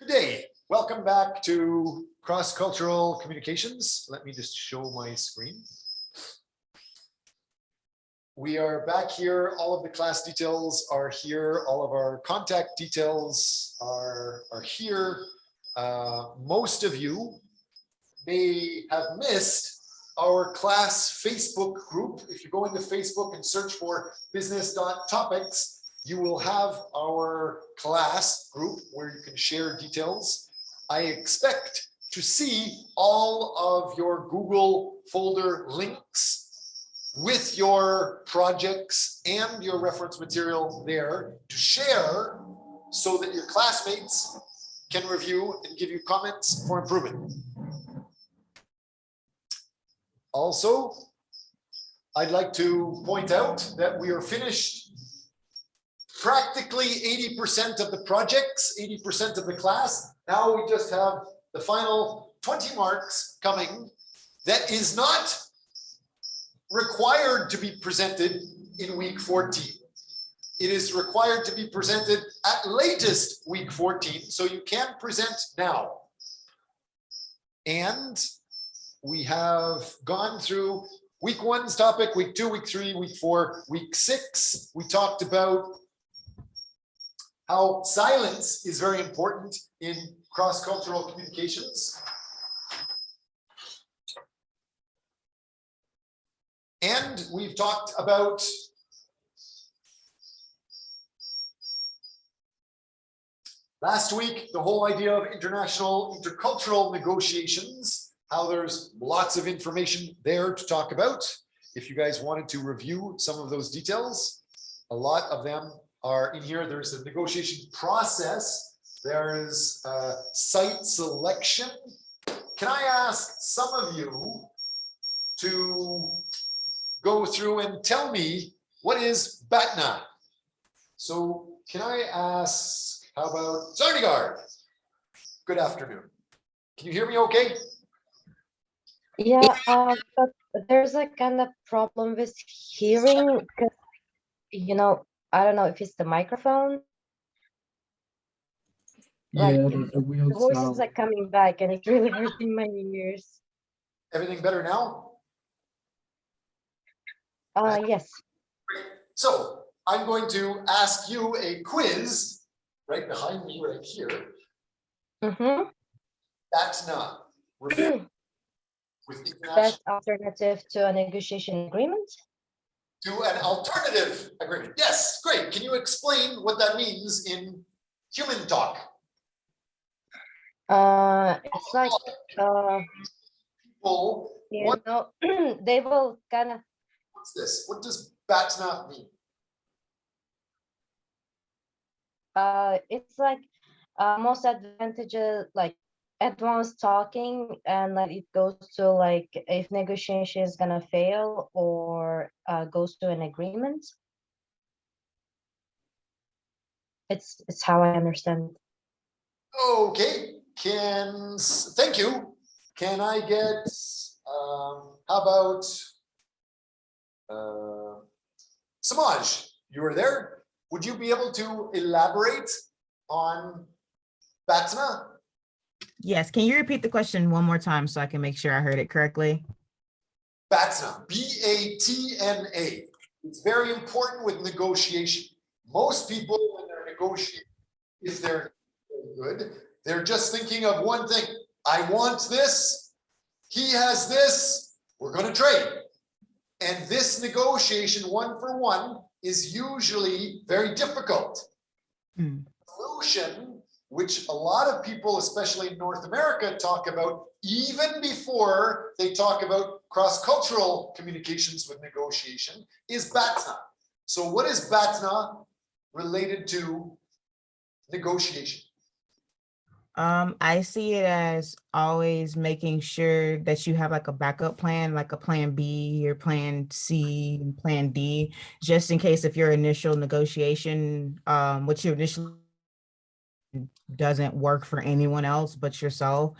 day. Welcome back to Cross-Cultural Communications. Let me just show my screen. We are back here. All of the class details are here. All of our contact details are here. Most of you may have missed our class Facebook group. If you go into Facebook and search for business.topics, you will have our class group where you can share details. I expect to see all of your Google folder links with your projects and your reference material there to share so that your classmates can review and give you comments for improvement. Also, I'd like to point out that we are finished practically 80% of the projects, 80% of the class. Now we just have the final 20 marks coming. That is not required to be presented in week 14. It is required to be presented at latest week 14, so you can present now. And we have gone through week 1's topic, week 2, week 3, week 4, week 6. We talked about how silence is very important in cross-cultural communications. And we've talked about last week, the whole idea of international intercultural negotiations, how there's lots of information there to talk about. If you guys wanted to review some of those details, a lot of them are in here. There's a negotiation process. There is site selection. Can I ask some of you to go through and tell me what is BATNA? So can I ask, how about Zarnigard? Good afternoon. Can you hear me okay? Yeah, but there's a kind of problem with hearing, because, you know, I don't know if it's the microphone. Yeah, Like, the weird the voice is sound. like coming back and it's really hurting my ears. Everything better now? Yes. So I'm going to ask you a quiz right behind me, right here. Mm-hmm. BATNA. Review with international Best alternative to a negotiation agreement. to an alternative agreement. Yes, great. Can you explain what that means in human talk? It's like, People, you what, know, they will kind of, what's this? What does BATNA mean? it's like most advantageous, like advanced talking, and like it goes to like if negotiation is gonna fail or goes to an agreement. It's how I understand. Okay, thank you. Can I get, how about Samaj, you were there. Would you be able to elaborate on BATNA? Yes, can you repeat the question one more time so I can make sure I heard it correctly? BATNA, B-A-T-N-A. It's very important with negotiation. Most people, when they're negotiating, if they're good, they're just thinking of one thing. I want this, he has this, we're going to trade. And this negotiation, one for one, is usually very difficult. Solution, which a lot of people, especially in North America, talk about even before they talk about cross-cultural communications with negotiation, is BATNA. So what is BATNA related to negotiation? I see it as always making sure that you have like a backup plan, like a plan B or plan C and plan D, just in case if your initial negotiation, what your initial doesn't work for anyone else but yourself.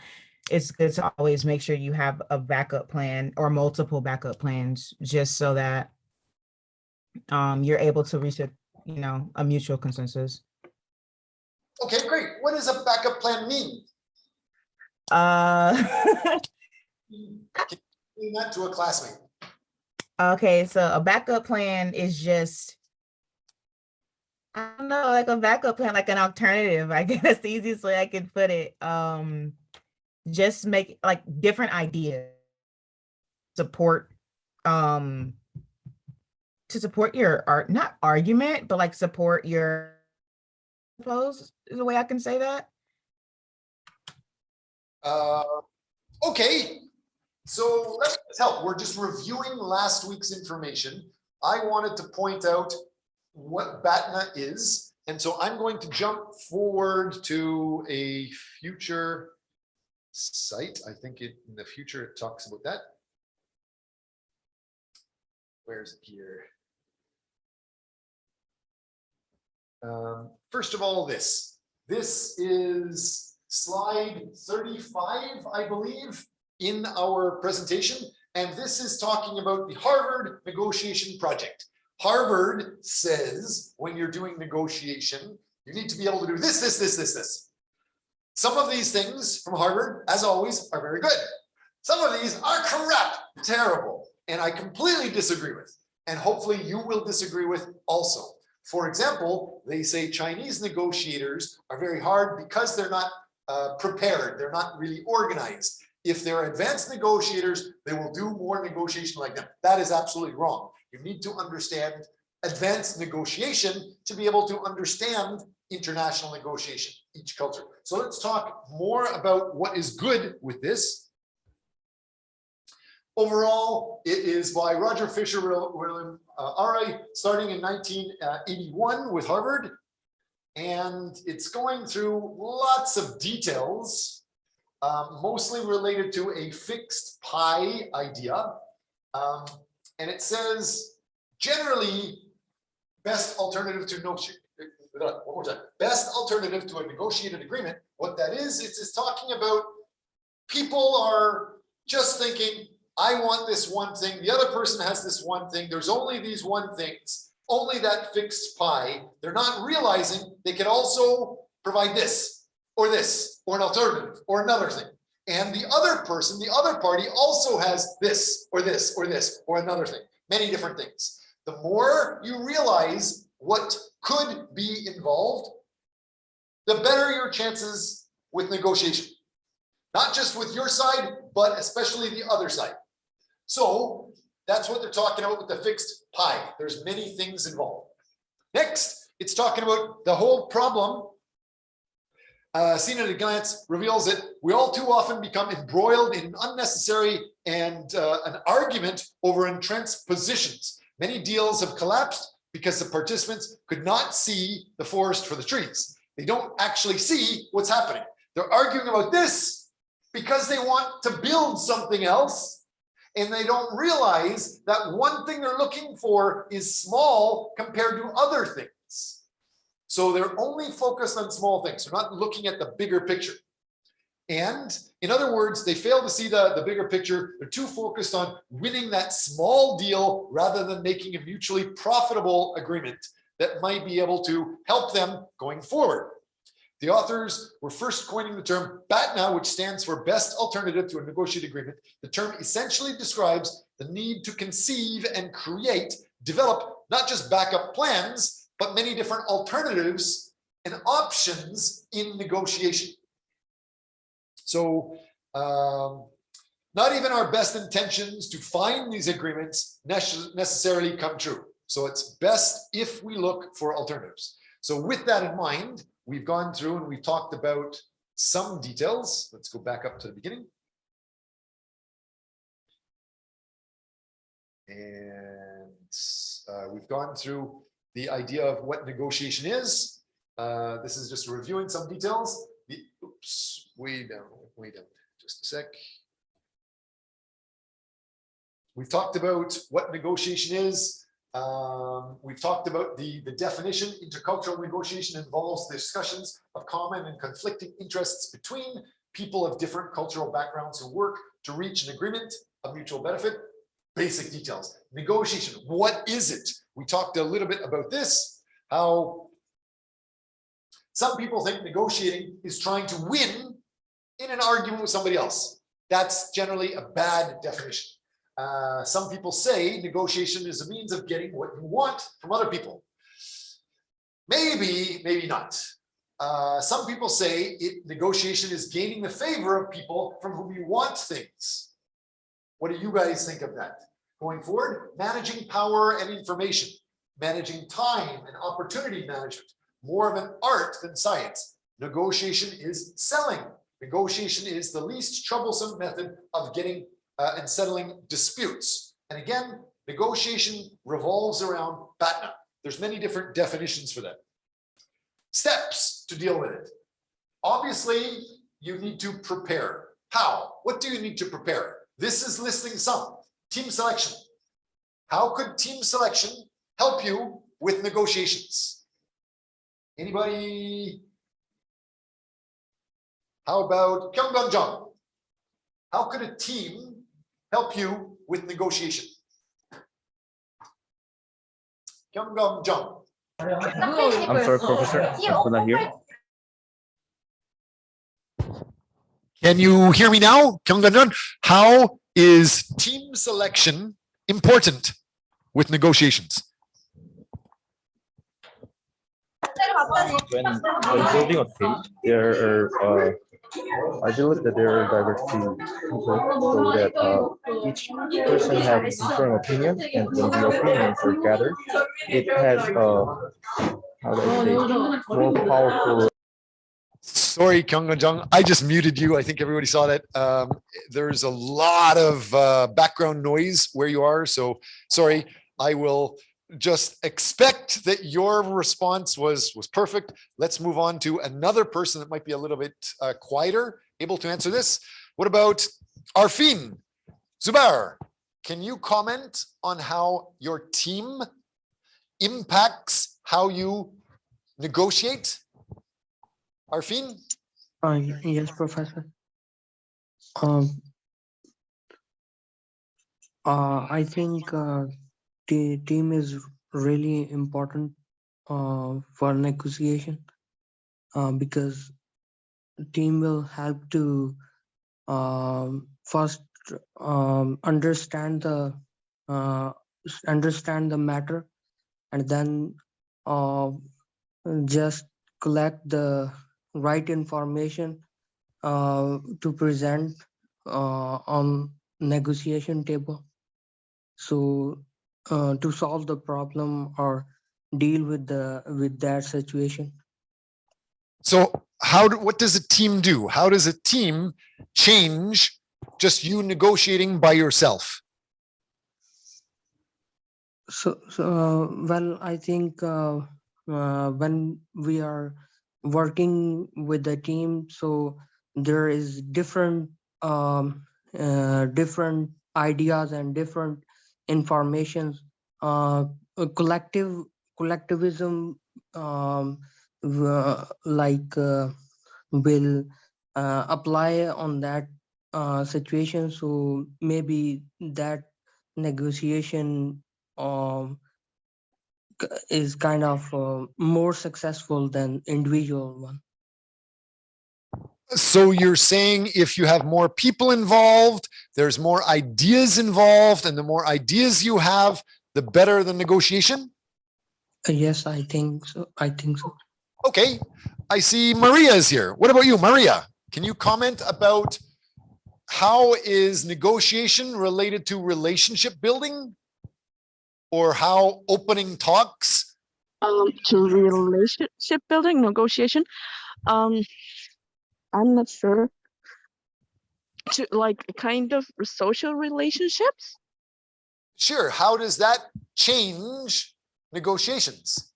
It's good to always make sure you have a backup plan or multiple backup plans, just so that you're able to reach a mutual consensus. Okay, great. what does a backup plan mean? Uh, Explain that to a classmate. okay, so a backup plan is just, I don't know, like a backup plan, like an alternative. I guess that's the easiest way I could put it. Just make like different ideas support, to support your art, not argument, but like support your, I suppose is the way I can say that. Okay, so let's help. We're just reviewing last week's information. I wanted to point out what BATNA is, and so I'm going to jump forward to a future site. I think in the future it talks about that. Where's it here? First of all, this is slide 35, I believe, in our presentation. And this is talking about the Harvard negotiation project. Harvard says when you're doing negotiation, you need to be able to do this, this, this, this, this. Some of these things from Harvard, as always, are very good. Some of these are crap, terrible, and I completely disagree with. And hopefully you will disagree with also. For example, they say Chinese negotiators are very hard because they're not prepared. They're not really organized. If they're advanced negotiators, they will do more negotiation like them. That is absolutely wrong. You need to understand advanced negotiation to be able to understand international negotiation, each culture. So let's talk more about what is good with this. Overall, it is by Roger Fisher, William Ari, starting in 1981 with Harvard. And it's going through lots of details, mostly related to a fixed pi idea. And it says, generally, best alternative to best alternative to a negotiated agreement. What that is, it's talking about people are just thinking, I want this one thing, the other person has this one thing, there's only these one things, only that fixed pi. They're not realizing they can also provide this, or an alternative, or another thing. And the other person, the other party also has this, or this, or this, or another thing, many different things. The more you realize what could be involved, the better your chances with negotiation. Not just with your side, but especially the other side. So that's what they're talking about with the fixed pi. There's many things involved. Next, it's talking about the whole problem. Seen at a glance reveals that we all too often become embroiled in unnecessary and an argument over entrenched positions. Many deals have collapsed because the participants could not see the forest for the trees. They don't actually see what's happening. They're arguing about this because they want to build something else. And they don't realize that one thing they're looking for is small compared to other things. So they're only focused on small things. They're not looking at the bigger picture. And in other words, they fail to see the bigger picture. They're too focused on winning that small deal rather than making a mutually profitable agreement that might be able to help them going forward. The authors were first coining the term BATNA, which stands for Best Alternative to a Negotiated Agreement. The term essentially describes the need to conceive and create, develop not just backup plans, but many different alternatives and options in negotiation. So not even our best intentions to find these agreements necessarily come true. So it's best if we look for alternatives. So with that in mind, we've gone through and we've talked about some details. Let's go back up to the beginning. And we've gone through the idea of what negotiation is. This is just reviewing some details. Oops, way down, just a sec. We've talked about what negotiation is. We've talked about the definition. Intercultural negotiation involves discussions of common and conflicting interests between people of different cultural backgrounds who work to reach an agreement of mutual benefit. Basic details. Negotiation, what is it? We talked a little bit about this, how Some people think negotiating is trying to win in an argument with somebody else. That's generally a bad definition. Some people say negotiation is a means of getting what you want from other people. Maybe, maybe not. Some people say negotiation is gaining the favor of people from whom you want things. What do you guys think of that? Going forward, managing power and information, managing time and opportunity management, more of an art than science. Negotiation is selling. Negotiation is the least troublesome method of getting and settling disputes. And again, negotiation revolves around BATNA. There's many different definitions for that. Steps to deal with it. Obviously, you need to prepare. How? What do you need to prepare? This is listing some. Team selection. How could team selection help you with negotiations? Anybody? How about Kyunggan? How could a team help you with negotiation? Kyunggan. I'm sorry, Professor. I cannot hear. Can you hear me now? Kyunggan, how is team selection important with negotiations? When building a team, there are I believe that there are diversity so that each person has different opinion, and when the opinions are gathered, it has how do I say, more powerful. Sorry, Kyunggan, I just muted you. I think everybody saw that. There's a lot of background noise where you are. So sorry, I will just expect that your response was perfect. Let's move on to another person that might be a little bit quieter, able to answer this. What about Arfin? Zubair, can you comment on how your team impacts how you negotiate? Arfin? Yes, Professor. I think the team is really important for negotiation because team will help to first understand the matter, and then just collect the right information to present on negotiation table. So to solve the problem or deal with that situation. So what does a team do? How does a team change just you negotiating by yourself? So well, I think when we are working with the team, so there is different different ideas and different informations. Collectivism will apply on that situation. So maybe that negotiation is kind of more successful than individual one. So you're saying if you have more people involved, there's more ideas involved, and the more ideas you have, the better the negotiation? Yes, I think so. Okay, I see Maria is here. What about you, Maria? Can you comment about how is negotiation related to relationship building, or how opening talks? To relationship building, negotiation. I'm not sure. To like kind of social relationships. Sure. How does that change negotiations?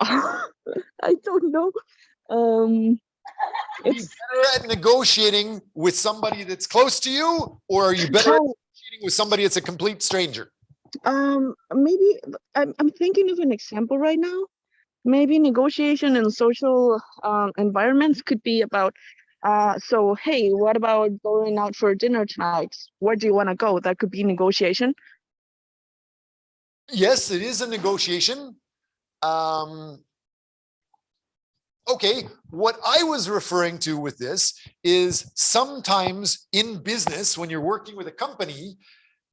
I don't know. Are you It's better at negotiating with somebody that's close to you, or are you better at negotiating with somebody that's a complete stranger? maybe I'm thinking of an example right now. Maybe negotiation in social environments could be about so hey, what about going out for dinner tonight? Where do you want to go? That could be negotiation. Yes, it is a negotiation. Okay, what I was referring to with this is sometimes in business, when you're working with a company,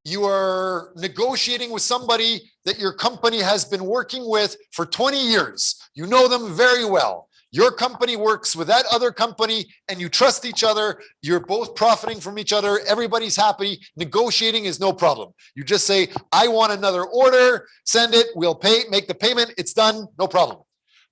you are negotiating with somebody that your company has been working with for 20 years. You know them very well. Your company works with that other company and you trust each other. You're both profiting from each other. Everybody's happy. Negotiating is no problem. You just say, I want another order, send it, we'll pay, make the payment. It's done, no problem.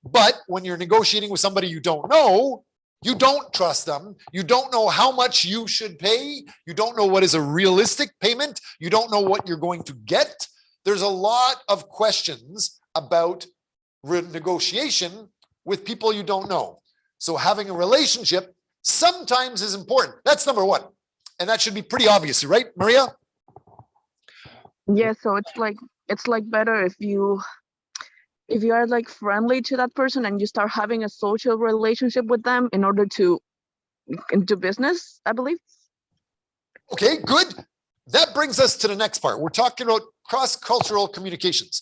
But when you're negotiating with somebody you don't know, you don't trust them. You don't know how much you should pay. You don't know what is a realistic payment. You don't know what you're going to get. There's a lot of questions about negotiation with people you don't know. So having a relationship sometimes is important. That's number one. And that should be pretty obvious, right, Maria? Yeah, so it's like better if you are like friendly to that person and you start having a social relationship with them in order to do business, I believe. Okay, good. That brings us to the next part. We're talking about cross-cultural communications.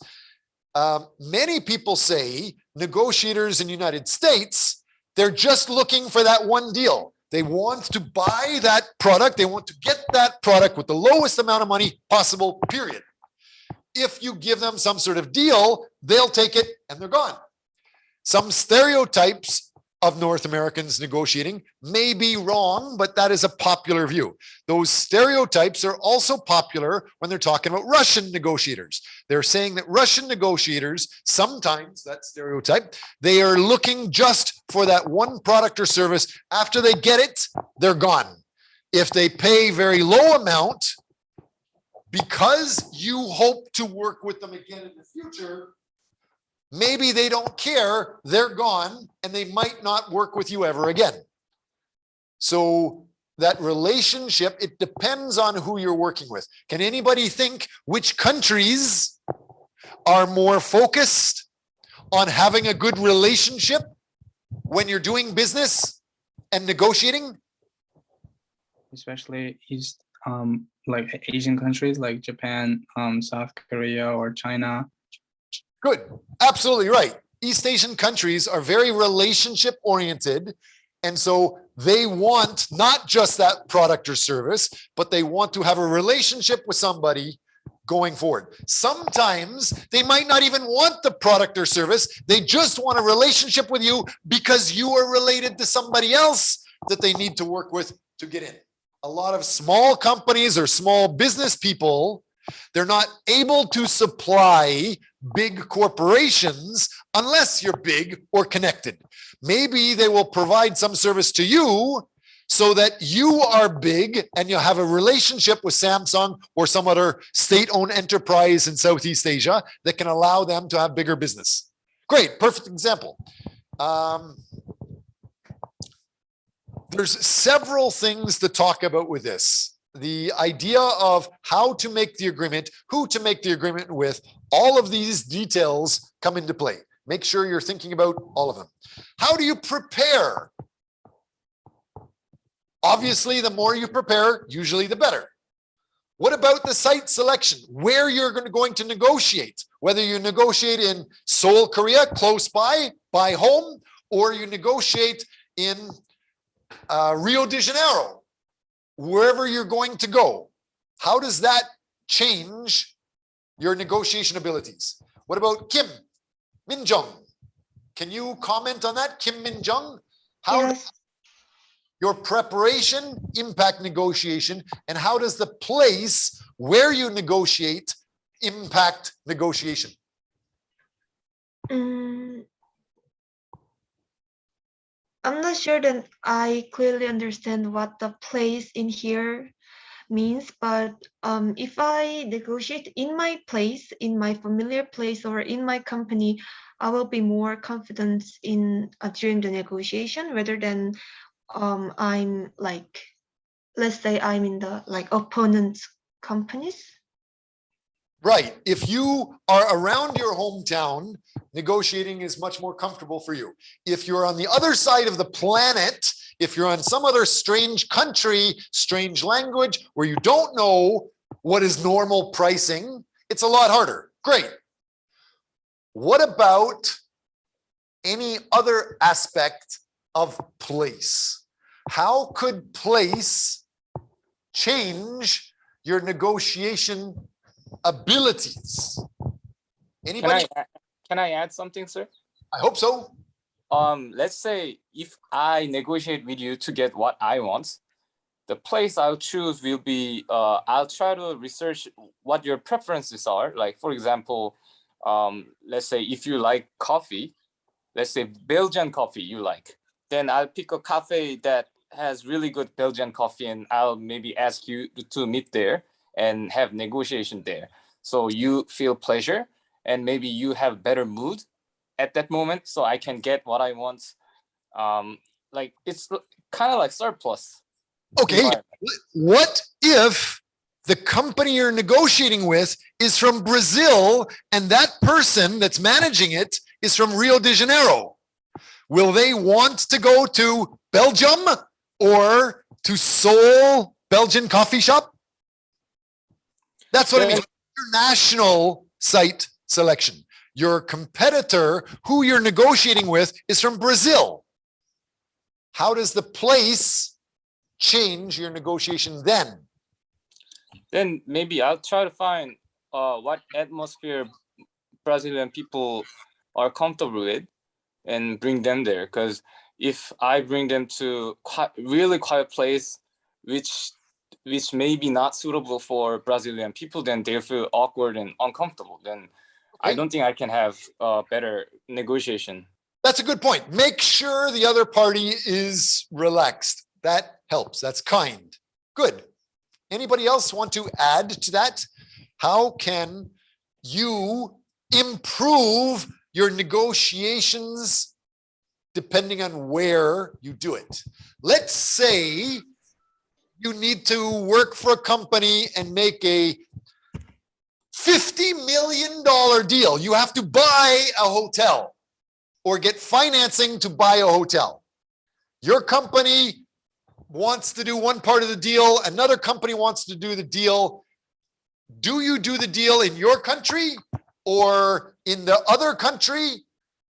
Many people say negotiators in the United States, they're just looking for that one deal. They want to buy that product. They want to get that product with the lowest amount of money possible, period. If you give them some sort of deal, they'll take it and they're gone. Some stereotypes of North Americans negotiating may be wrong, but that is a popular view. Those stereotypes are also popular when they're talking about Russian negotiators. They're saying that Russian negotiators, sometimes that stereotype, they are looking just for that one product or service. After they get it, they're gone. If they pay very low amount, because you hope to work with them again in the future, maybe they don't care, they're gone, and they might not work with you ever again. So that relationship, it depends on who you're working with. Can anybody think which countries are more focused on having a good relationship when you're doing business and negotiating? Especially East, like Asian countries like Japan, South Korea, or China. Good. Absolutely right. East Asian countries are very relationship oriented. And so they want not just that product or service, but they want to have a relationship with somebody going forward. Sometimes they might not even want the product or service. They just want a relationship with you because you are related to somebody else that they need to work with to get in. A lot of small companies or small business people, they're not able to supply big corporations unless you're big or connected. Maybe they will provide some service to you so that you are big and you have a relationship with Samsung or some other state-owned enterprise in Southeast Asia that can allow them to have bigger business. Great, perfect example. There's several things to talk about with this. The idea of how to make the agreement, who to make the agreement with, all of these details come into play. Make sure you're thinking about all of them. How do you prepare? Obviously, the more you prepare, usually the better. What about the site selection? Where you're going to negotiate? Whether you negotiate in Seoul, Korea, close by home, or you negotiate in Rio de Janeiro, wherever you're going to go. How does that change your negotiation abilities? What about Kim Min-jung? Can you comment on that, Kim Min-jung? How does your preparation impact negotiation, and how does the place where you negotiate impact negotiation? I'm not sure that I clearly understand what the place in here means, but if I negotiate in my place, in my familiar place, or in my company, I will be more confident in during the negotiation rather than I'm like, let's say I'm in the like opponent companies. Right. If you are around your hometown, negotiating is much more comfortable for you. If you're on the other side of the planet, if you're on some other strange country, strange language, where you don't know what is normal pricing, it's a lot harder. Great. What about any other aspect of place? How could place change your negotiation abilities? Anybody? Can I add something, sir? I hope so. Let's say if I negotiate with you to get what I want, the place I'll choose will be, I'll try to research what your preferences are. Like, for example, let's say if you like coffee, let's say Belgian coffee you like, then I'll pick a cafe that has really good Belgian coffee, and I'll maybe ask you to meet there and have negotiation there. So you feel pleasure and maybe you have better mood at that moment, so I can get what I want. Like, it's kind of like surplus. Okay, what if the company you're negotiating with is from Brazil and that person that's managing it is from Rio de Janeiro? Will they want to go to Belgium or to Seoul Belgian coffee shop? That's what I mean. International site selection. Your competitor who you're negotiating with is from Brazil. How does the place change your negotiation then? Then maybe I'll try to find what atmosphere Brazilian people are comfortable with and bring them there. Because if I bring them to really quiet place, which may be not suitable for Brazilian people, then they feel awkward and uncomfortable. Then I don't think I can have a better negotiation. That's a good point. Make sure the other party is relaxed. That helps. That's kind. Good. Anybody else want to add to that? How can you improve your negotiations depending on where you do it? Let's say you need to work for a company and make a $50 million deal. You have to buy a hotel or get financing to buy a hotel. Your company wants to do one part of the deal. Another company wants to do the deal. Do you do the deal in your country or in the other country?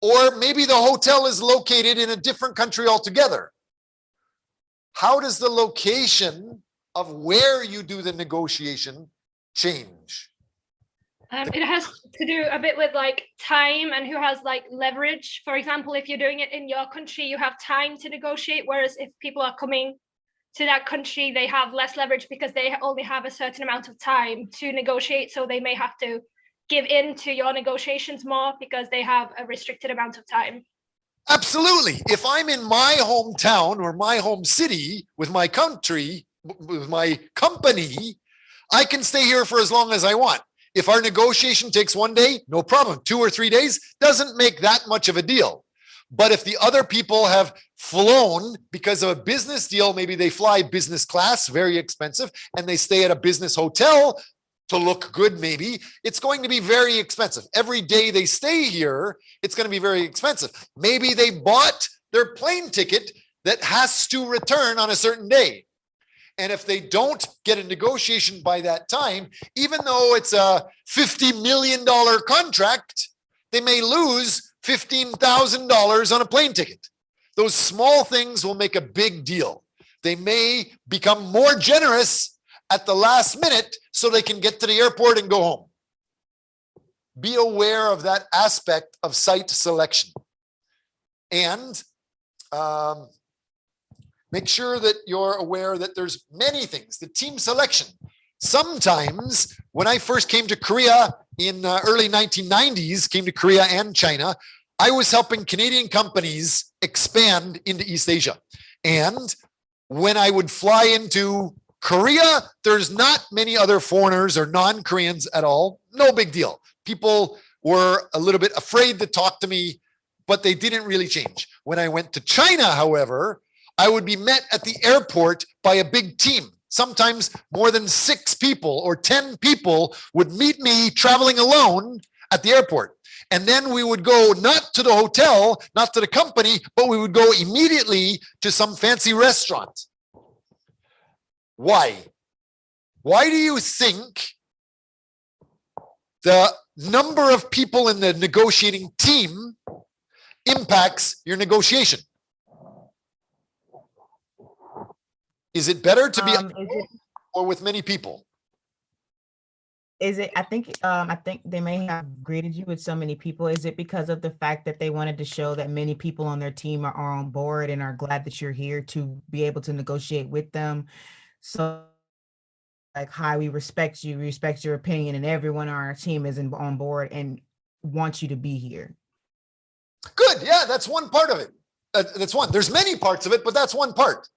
Or maybe the hotel is located in a different country altogether. How does the location of where you do the negotiation change? It has to do a bit with like time and who has like leverage. For example, if you're doing it in your country, you have time to negotiate. Whereas if people are coming to that country, they have less leverage because they only have a certain amount of time to negotiate. So they may have to give in to your negotiations more because they have a restricted amount of time. Absolutely. If I'm in my hometown or my home city with my country, with my company, I can stay here for as long as I want. If our negotiation takes 1 day, no problem. 2 or 3 days doesn't make that much of a deal. But if the other people have flown because of a business deal, maybe they fly business class, very expensive, and they stay at a business hotel to look good, maybe, it's going to be very expensive. Every day they stay here, it's going to be very expensive. Maybe they bought their plane ticket that has to return on a certain day. And if they don't get a negotiation by that time, even though it's a $50 million contract, they may lose $15,000 on a plane ticket. Those small things will make a big deal. They may become more generous at the last minute so they can get to the airport and go home. Be aware of that aspect of site selection. And make sure that you're aware that there's many things. The team selection. Sometimes when I first came to Korea in early 1990s, came to Korea and China, I was helping Canadian companies expand into East Asia. And when I would fly into Korea, there's not many other foreigners or non-Koreans at all. No big deal. People were a little bit afraid to talk to me, but they didn't really change. When I went to China, however, I would be met at the airport by a big team. Sometimes more than 6 people or 10 people would meet me traveling alone at the airport. And then we would go not to the hotel, not to the company, but we would go immediately to some fancy restaurant. Why? Why do you think the number of people in the negotiating team impacts your negotiation? Is it better to be or with many people? I think they may have greeted you with so many people. Is it because of the fact that they wanted to show that many people on their team are on board and are glad that you're here to be able to negotiate with them? So like, hi, we respect you, we respect your opinion, and everyone on our team is on board and wants you to be here. Good. Yeah, that's one part of it. That's one. There's many parts of it, but that's one part.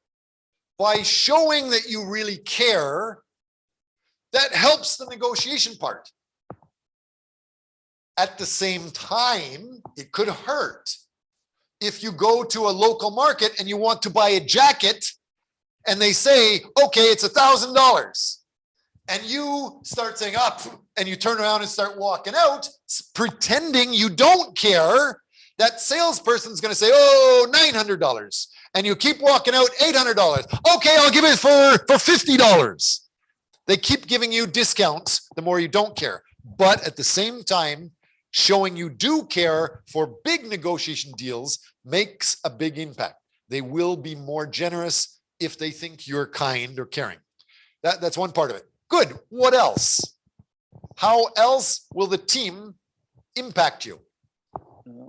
By showing that you really care, that helps the negotiation part. At the same time, it could hurt if you go to a local market and you want to buy a jacket and they say, okay, it's $1,000. And you start saying up and you turn around and start walking out, pretending you don't care. That salesperson's going to say, oh, $900. And you keep walking out, $800. Okay, I'll give it for $50. They keep giving you discounts the more you don't care. But at the same time, showing you do care for big negotiation deals makes a big impact. They will be more generous if they think you're kind or caring. That's one part of it. Good. What else? How else will the team impact you?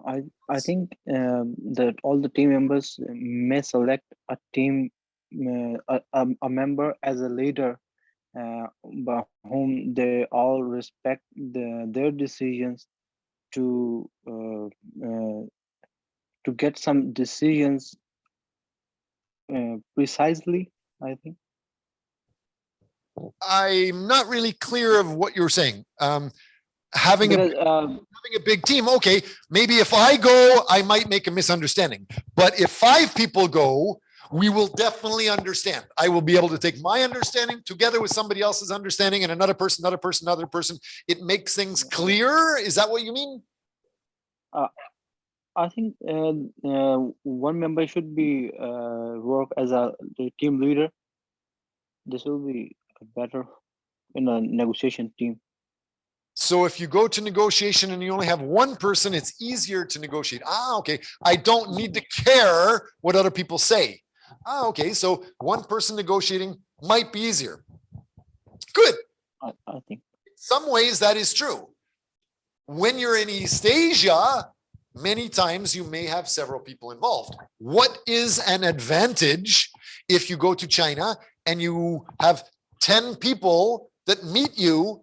I think that all the team members may select a team a member as a leader, by whom they all respect their decisions to get some decisions precisely, I think. I'm not really clear of what you're saying. Having a big team, okay, maybe if I go, I might make a misunderstanding. But if 5 people go, we will definitely understand. I will be able to take my understanding together with somebody else's understanding and another person. It makes things clear. Is that what you mean? I think one member should be work as the team leader. This will be better in a negotiation team. So if you go to negotiation and you only have one person, it's easier to negotiate. Okay. I don't need to care what other people say. Okay. So one person negotiating might be easier. Good. I think. In some ways that is true. When you're in East Asia, many times you may have several people involved. What is an advantage if you go to China and you have 10 people that meet you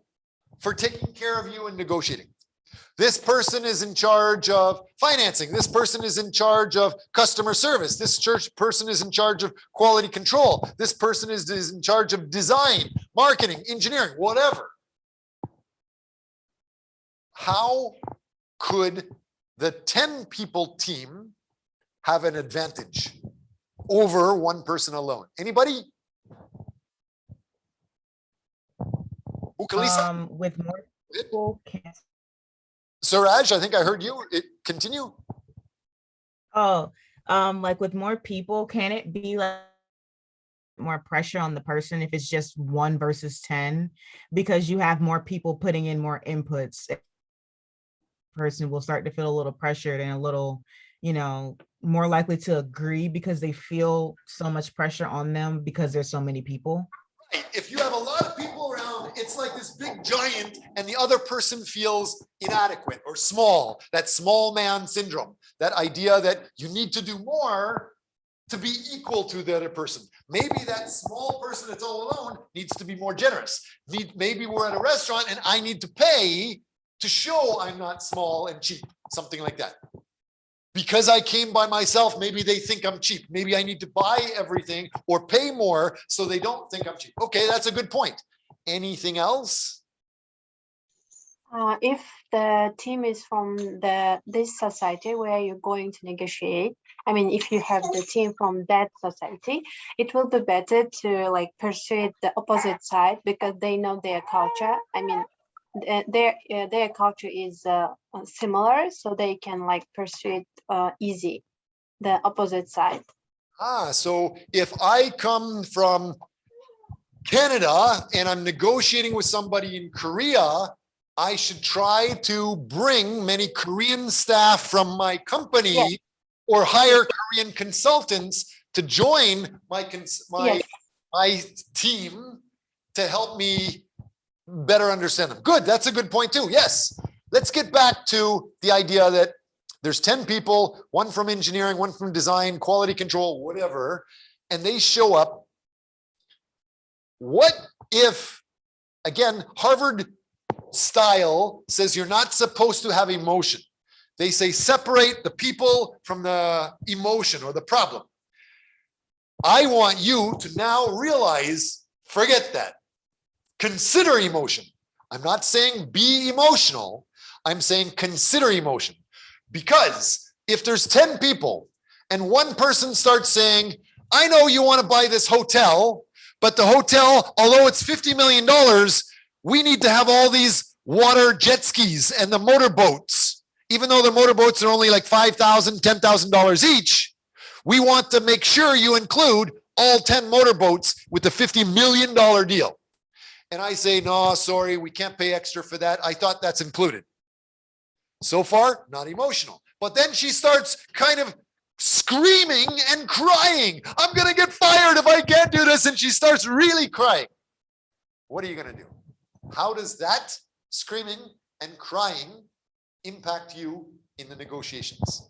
for taking care of you and negotiating? This person is in charge of financing. This person is in charge of customer service. This person is in charge of quality control. This person is in charge of design, marketing, engineering, whatever. How could the 10 people team have an advantage over one person alone? Anybody? With more people, Suraj, I think I heard you. Continue. Like with more people, can it be like more pressure on the person if it's just 1 versus 10? Because you have more people putting in more inputs. Person will start to feel a little pressured and a little, more likely to agree because they feel so much pressure on them because there's so many people. If you have a lot of people around, it's like this big giant and the other person feels inadequate or small, that small man syndrome, that idea that you need to do more to be equal to the other person. Maybe that small person that's all alone needs to be more generous. Maybe we're at a restaurant and I need to pay to show I'm not small and cheap, something like that. Because I came by myself, maybe they think I'm cheap. Maybe I need to buy everything or pay more so they don't think I'm cheap. Okay, that's a good point. Anything else? If the team is from this society where you're going to negotiate, I mean, if you have the team from that society, it will be better to persuade the opposite side because they know their culture. I mean, their culture is similar, so they can persuade easy the opposite side. So if I come from Canada and I'm negotiating with somebody in Korea, I should try to bring many Korean staff from my company Yes. or hire Korean consultants to join my Yes. my team to help me better understand them. Good, that's a good point too. Yes, let's get back to the idea that there's 10 people, one from engineering, one from design, quality control, whatever, and they show up. What if, again, Harvard style says you're not supposed to have emotion. They say separate the people from the emotion or the problem. I want you to now realize, forget that. Consider emotion. I'm not saying be emotional. I'm saying consider emotion. Because if there's 10 people and one person starts saying, I know you want to buy this hotel, but the hotel, although it's $50 million, we need to have all these water jet skis and the motorboats. Even though the motorboats are only like $5,000, $10,000 each, we want to make sure you include all 10 motorboats with the $50 million deal. And I say, no, sorry, we can't pay extra for that. I thought that's included. So far, not emotional. But then she starts kind of screaming and crying. I'm going to get fired if I can't do this. And she starts really crying. What are you going to do? How does that screaming and crying impact you in the negotiations?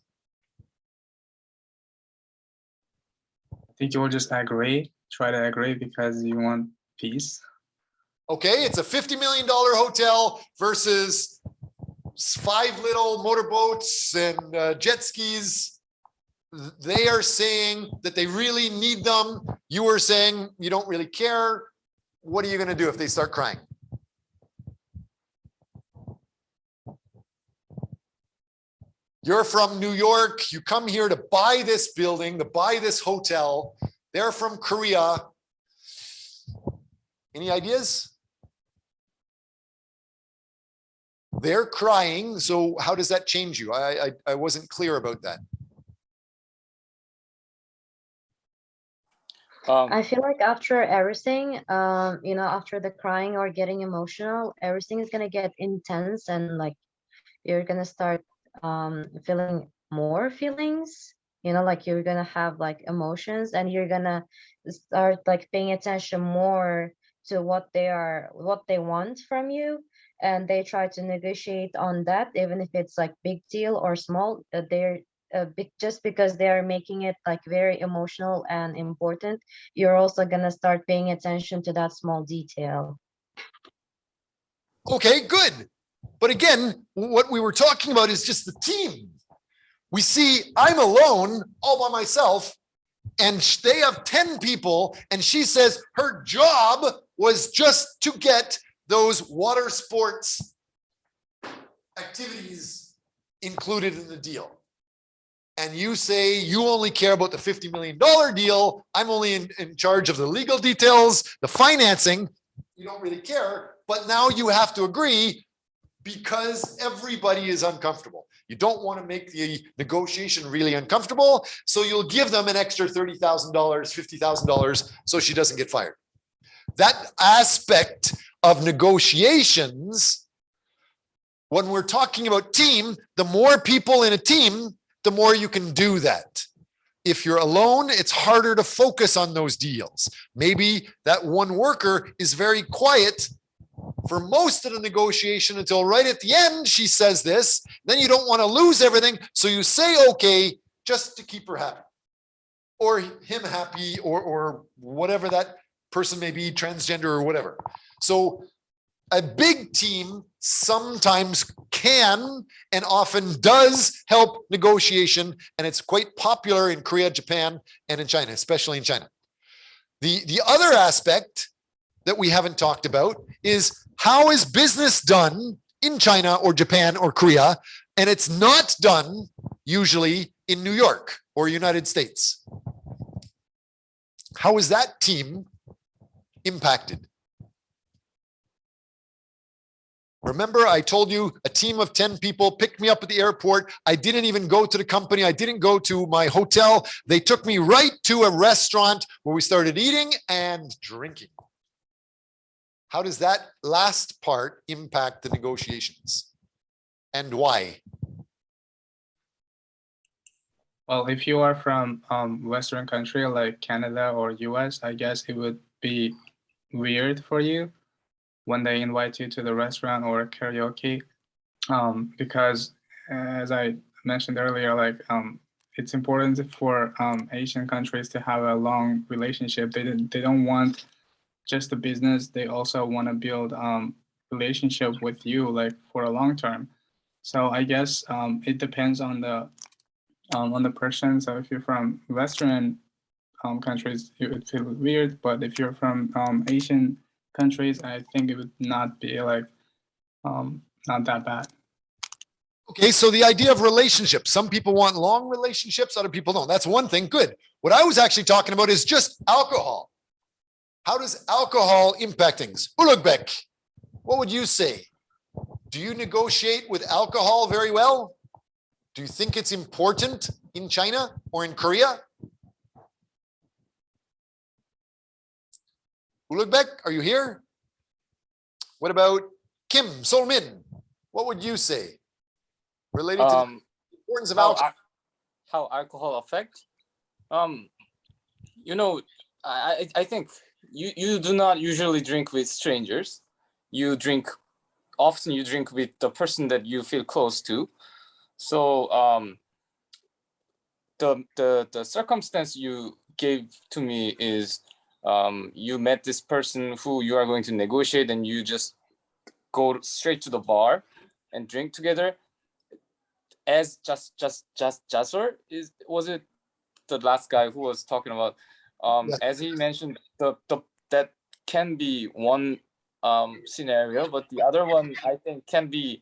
I think you will just agree, try to agree because you want peace. Okay, it's a $50 million hotel versus 5 little motorboats and jet skis. They are saying that they really need them. You are saying you don't really care. What are you going to do if they start crying? You're from New York. You come here to buy this building, to buy this hotel. They're from Korea. Any ideas? They're crying. So how does that change you? I wasn't clear about that. I feel like after everything, after the crying or getting emotional, everything is gonna get intense and like you're gonna start feeling more feelings, like you're gonna have like emotions and you're gonna start like paying attention more to what they want from you, and they try to negotiate on that, even if it's like big deal or small. They're just because they are making it like very emotional and important, you're also gonna start paying attention to that small detail. Okay, good. But again, what we were talking about is just the team. We see I'm alone all by myself and they have 10 people and she says her job was just to get those water sports activities included in the deal. And you say you only care about the $50 million deal. I'm only in charge of the legal details, the financing. You don't really care, but now you have to agree because everybody is uncomfortable. You don't want to make the negotiation really uncomfortable, so you'll give them an extra $30,000, $50,000 so she doesn't get fired. That aspect of negotiations, when we're talking about team, the more people in a team, the more you can do that. If you're alone, it's harder to focus on those deals. Maybe that one worker is very quiet for most of the negotiation until right at the end, she says this. Then you don't want to lose everything. So you say, okay, just to keep her happy or him happy or whatever that person may be, transgender or whatever. So a big team sometimes can and often does help negotiation. And it's quite popular in Korea, Japan, and in China, especially in China. The other aspect that we haven't talked about is how is business done in China or Japan or Korea, and it's not done usually in New York or United States. How is that team impacted? Remember, I told you a team of 10 people picked me up at the airport. I didn't even go to the company. I didn't go to my hotel. They took me right to a restaurant where we started eating and drinking. How does that last part impact the negotiations? And why? Well, if you are from Western country like Canada or US, I guess it would be weird for you when they invite you to the restaurant or karaoke, because as I mentioned earlier, like it's important for Asian countries to have a long relationship. They don't want just a business. They also want to build relationship with you like for a long term. So I guess it depends on the person. So if you're from Western countries, it would feel weird. But if you're from Asian countries, I think it would not be like not that bad. Okay, so the idea of relationships. Some people want long relationships, other people don't. That's one thing. Good. What I was actually talking about is just alcohol. How does alcohol impact things? Ulugbek, what would you say? Do you negotiate with alcohol very well? Do you think it's important in China or in Korea? Ulugbek, are you here? What about Kim Solmin? What would you say related to the importance of alcohol? How alcohol affect? You know, I think you do not usually drink with strangers. You drink often. You drink with the person that you feel close to. So the circumstance you gave to me is you met this person who you are going to negotiate, and you just go straight to the bar and drink together. As Jasur was it the last guy who was talking about? As he mentioned, that can be one scenario, but the other one I think can be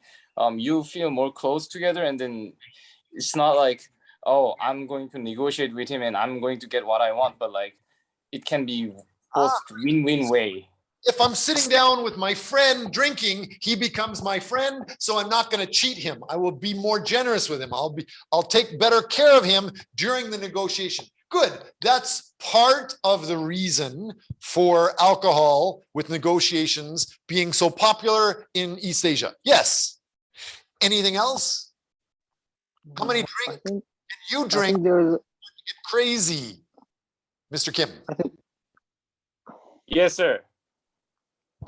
you feel more close together, and then it's not like, oh, I'm going to negotiate with him and I'm going to get what I want, but like it can be both win-win way. If I'm sitting down with my friend drinking, he becomes my friend, so I'm not going to cheat him. I will be more generous with him. I'll take better care of him during the negotiation. Good. That's part of the reason for alcohol with negotiations being so popular in East Asia. Yes. Anything else? How many drinks can you drink? Get crazy, Mr. Kim. Yes, sir.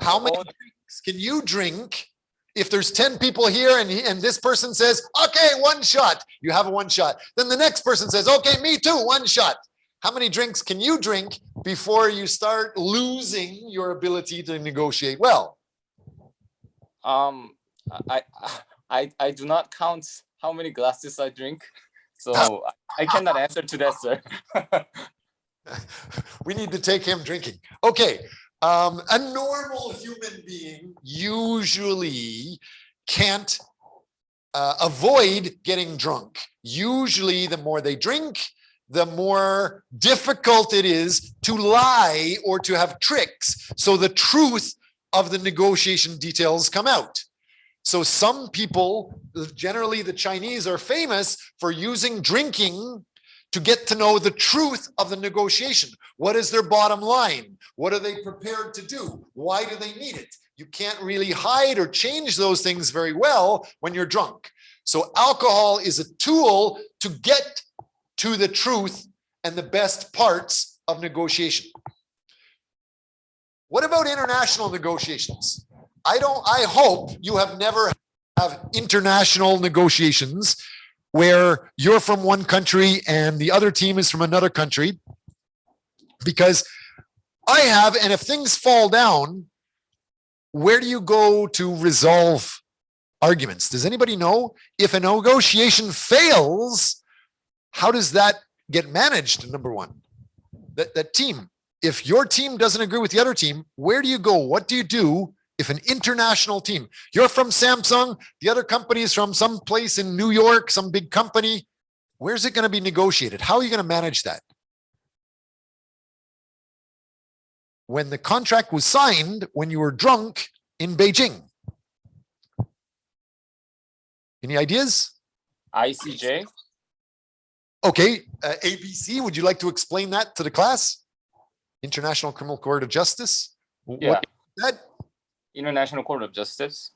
How many drinks can you drink if there's 10 people here and this person says, okay, one shot, you have a one shot. Then the next person says, okay, me too, one shot. How many drinks can you drink before you start losing your ability to negotiate well? I do not count how many glasses I drink, so I cannot answer to that, sir. We need to take him drinking. Okay. A normal human being usually can't avoid getting drunk. Usually, the more they drink, the more difficult it is to lie or to have tricks. So the truth of the negotiation details come out. So some people, generally the Chinese, are famous for using drinking to get to know the truth of the negotiation. What is their bottom line? What are they prepared to do? Why do they need it? You can't really hide or change those things very well when you're drunk. So alcohol is a tool to get to the truth and the best parts of negotiation. What about international negotiations? I hope you have never have international negotiations where you're from one country and the other team is from another country, because I have, and if things fall down, where do you go to resolve arguments? Does anybody know? If a negotiation fails, how does that get managed? Number one, that team. If your team doesn't agree with the other team, where do you go? What do you do if an international team, you're from Samsung, the other company is from some place in New York, some big company, where's it going to be negotiated? How are you going to manage that? When the contract was signed, when you were drunk in Beijing. Any ideas? ICJ. Okay, ABC, would you like to explain that to the class? International Criminal Court of Justice? Yeah. What is that? International Court of Justice.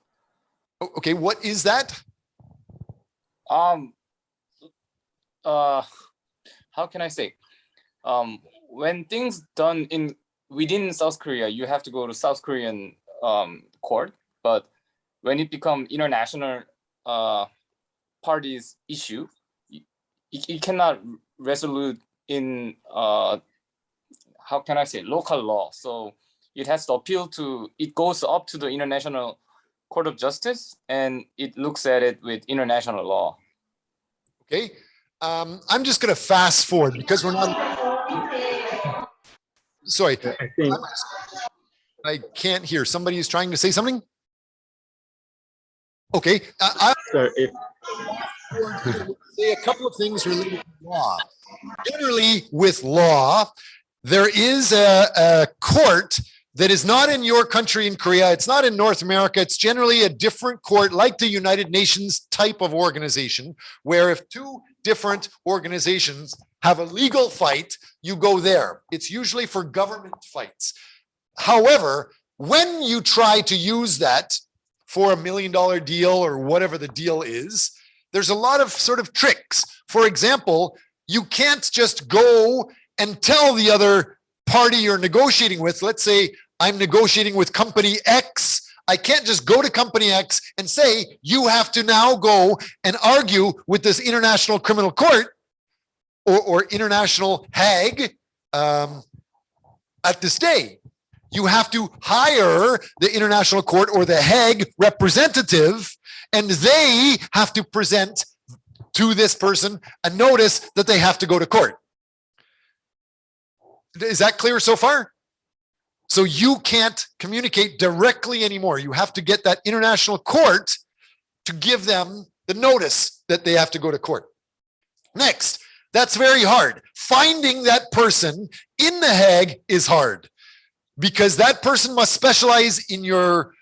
Okay, what is that? How can I say? When things done within South Korea, you have to go to South Korean court. But when it become international parties issue, it cannot resolve in how can I say, local law. So it has to appeal to, it goes up to the International Court of Justice, and it looks at it with international law. Okay. I'm just going to fast forward because we're not. Sorry, I think I can't hear. Somebody is trying to say something. Okay. sir, if say a couple of things related to law. Generally, with law, there is a court that is not in your country in Korea. It's not in North America. It's generally a different court, like the United Nations type of organization, where if two different organizations have a legal fight, you go there. It's usually for government fights. However, when you try to use that for $1 million deal or whatever the deal is, there's a lot of sort of tricks. For example, you can't just go and tell the other party you're negotiating with, let's say I'm negotiating with company X. I can't just go to company X and say, you have to now go and argue with this international criminal court or international Hague at this day. You have to hire the international court or the Hague representative, and they have to present to this person a notice that they have to go to court. Is that clear so far? So you can't communicate directly anymore. You have to get that international court to give them the notice that they have to go to court. Next, that's very hard. Finding that person in The Hague is hard because that person must specialize in your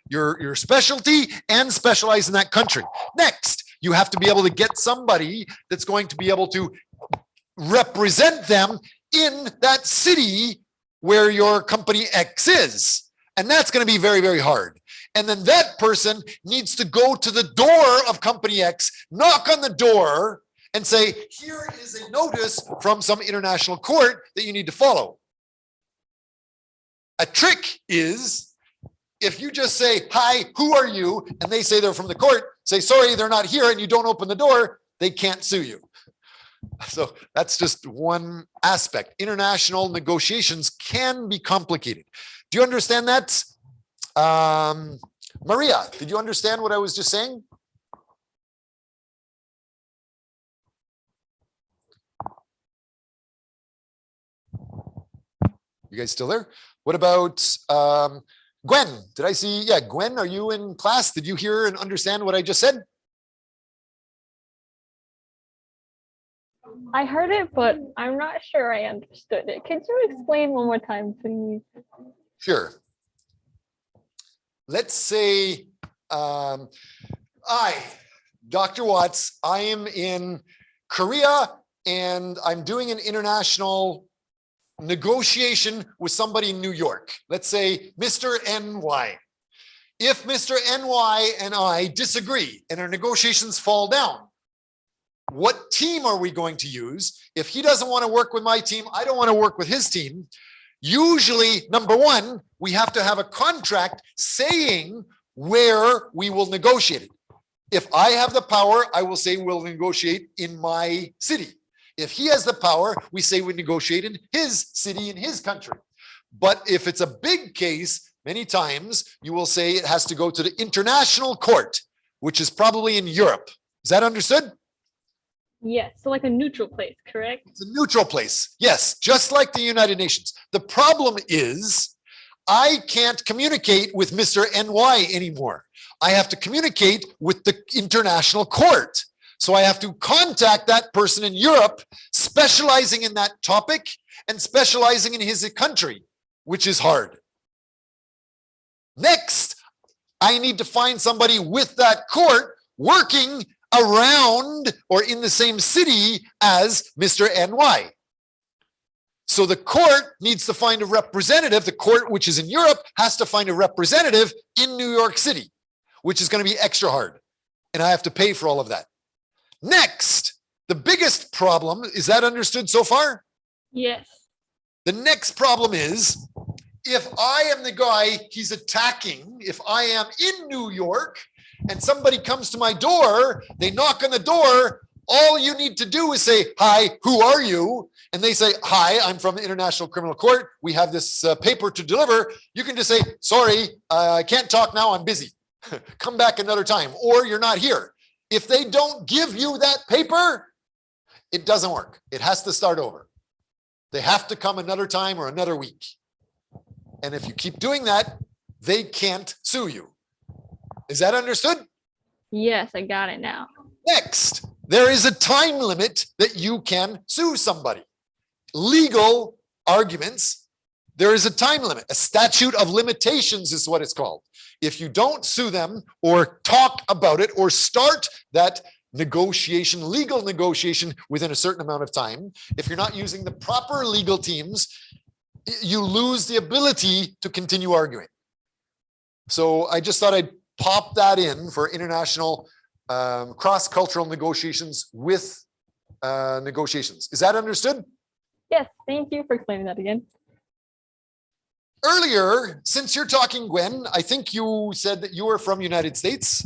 specialty and specialize in that country. Next, you have to be able to get somebody that's going to be able to represent them in that city where your company X is. And that's going to be very, very hard. And then that person needs to go to the door of company X, knock on the door and say, here is a notice from some international court that you need to follow. A trick is if you just say, hi, who are you? And they say they're from the court, say, sorry, they're not here, and you don't open the door, they can't sue you. So that's just one aspect. International negotiations can be complicated. Do you understand that? Maria, did you understand what I was just saying? You guys still there? What about Gwen? Did I see? Yeah, Gwen, are you in class? Did you hear and understand what I just said? I heard it, but I'm not sure I understood it. Could you explain one more time, please? Sure. Let's say Dr. Watts, I am in Korea and I'm doing an international negotiation with somebody in New York. Let's say Mr. NY. If Mr. NY and I disagree and our negotiations fall down, what team are we going to use? If he doesn't want to work with my team, I don't want to work with his team. Usually, number one, we have to have a contract saying where we will negotiate it. If I have the power, I will say we'll negotiate in my city. If he has the power, we say we negotiate in his city, in his country. But if it's a big case, many times you will say it has to go to the international court, which is probably in Europe. Is that understood? Yes, so like a neutral place, correct? It's a neutral place. Yes, just like the United Nations. The problem is I can't communicate with Mr. NY anymore. I have to communicate with the international court. So I have to contact that person in Europe, specializing in that topic and specializing in his country, which is hard. Next, I need to find somebody with that court working around or in the same city as Mr. NY. So the court needs to find a representative. The court, which is in Europe, has to find a representative in New York City, which is going to be extra hard. And I have to pay for all of that. Next, the biggest problem, is that understood so far? Yes. The next problem is, if I am the guy he's attacking, if I am in New York and somebody comes to my door, they knock on the door, all you need to do is say, hi, who are you? And they say, hi, I'm from the International Criminal Court. We have this paper to deliver. You can just say, sorry, I can't talk now, I'm busy. Come back another time, or you're not here. If they don't give you that paper, it doesn't work. It has to start over. They have to come another time or another week. And if you keep doing that, they can't sue you. Is that understood? Yes, I got it now. Next, there is a time limit that you can sue somebody. Legal arguments, there is a time limit. A statute of limitations is what it's called. If you don't sue them or talk about it or start that negotiation, legal negotiation within a certain amount of time, if you're not using the proper legal teams, you lose the ability to continue arguing. So I just thought I'd pop that in for international cross-cultural negotiations with negotiations. Is that understood? Yes, thank you for explaining that again. Earlier, since you're talking, Gwen, I think you said that you were from United States.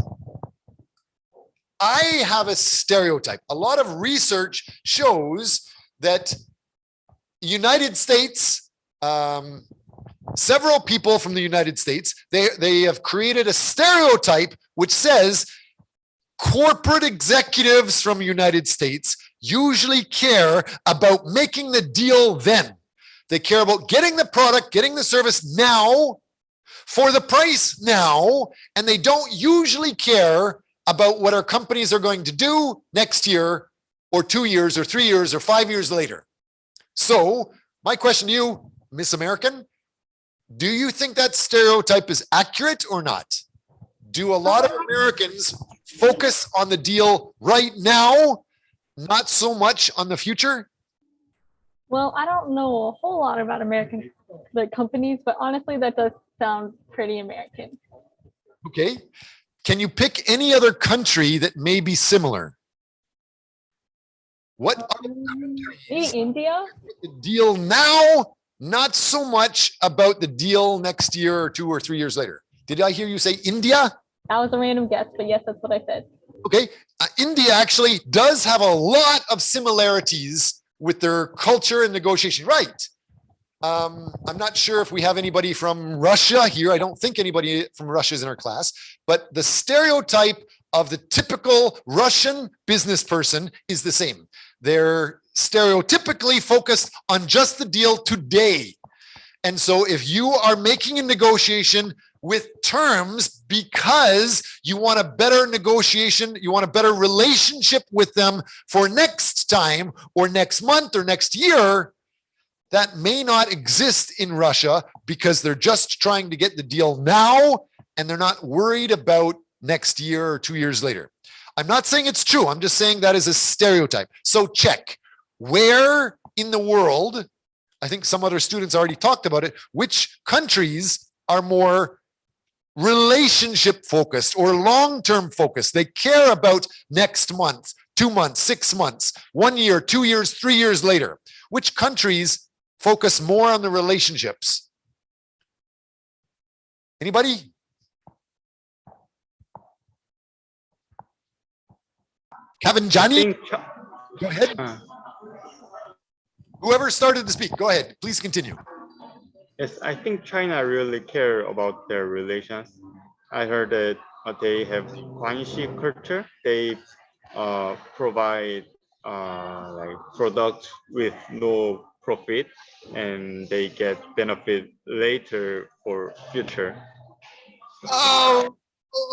I have a stereotype. A lot of research shows that United States, several people from the United States, they have created a stereotype which says corporate executives from the United States usually care about making the deal then. They care about getting the product, getting the service now for the price now, and they don't usually care about what our companies are going to do next year or 2 years or 3 years or 5 years later. So my question to you, Miss American, do you think that stereotype is accurate or not? Do a lot of Americans focus on the deal right now, not so much on the future? Well, I don't know a whole lot about American companies, but honestly, that does sound pretty American. Okay. Can you pick any other country that may be similar? What other countries? Maybe India? The deal now, not so much about the deal next year or 2 or 3 years later. Did I hear you say India? That was a random guess, but yes, that's what I said. Okay. India actually does have a lot of similarities with their culture and negotiation. Right. I'm not sure if we have anybody from Russia here. I don't think anybody from Russia is in our class, but the stereotype of the typical Russian business person is the same. They're stereotypically focused on just the deal today. And so if you are making a negotiation with terms because you want a better negotiation, you want a better relationship with them for next time or next month or next year, that may not exist in Russia because they're just trying to get the deal now and they're not worried about next year or 2 years later. I'm not saying it's true. I'm just saying that is a stereotype. So check where in the world, I think some other students already talked about it, which countries are more relationship focused or long-term focused. They care about next month, 2 months, 6 months, 1 year, 2 years, 3 years later. Which countries focus more on the relationships? Anybody? Kevin, Johnny? Go ahead. Whoever started to speak, go ahead. Please continue. Yes, I think China really care about their relations. I heard that they have Guanxi culture. They provide like products with no profit, and they get benefit later for future. Oh,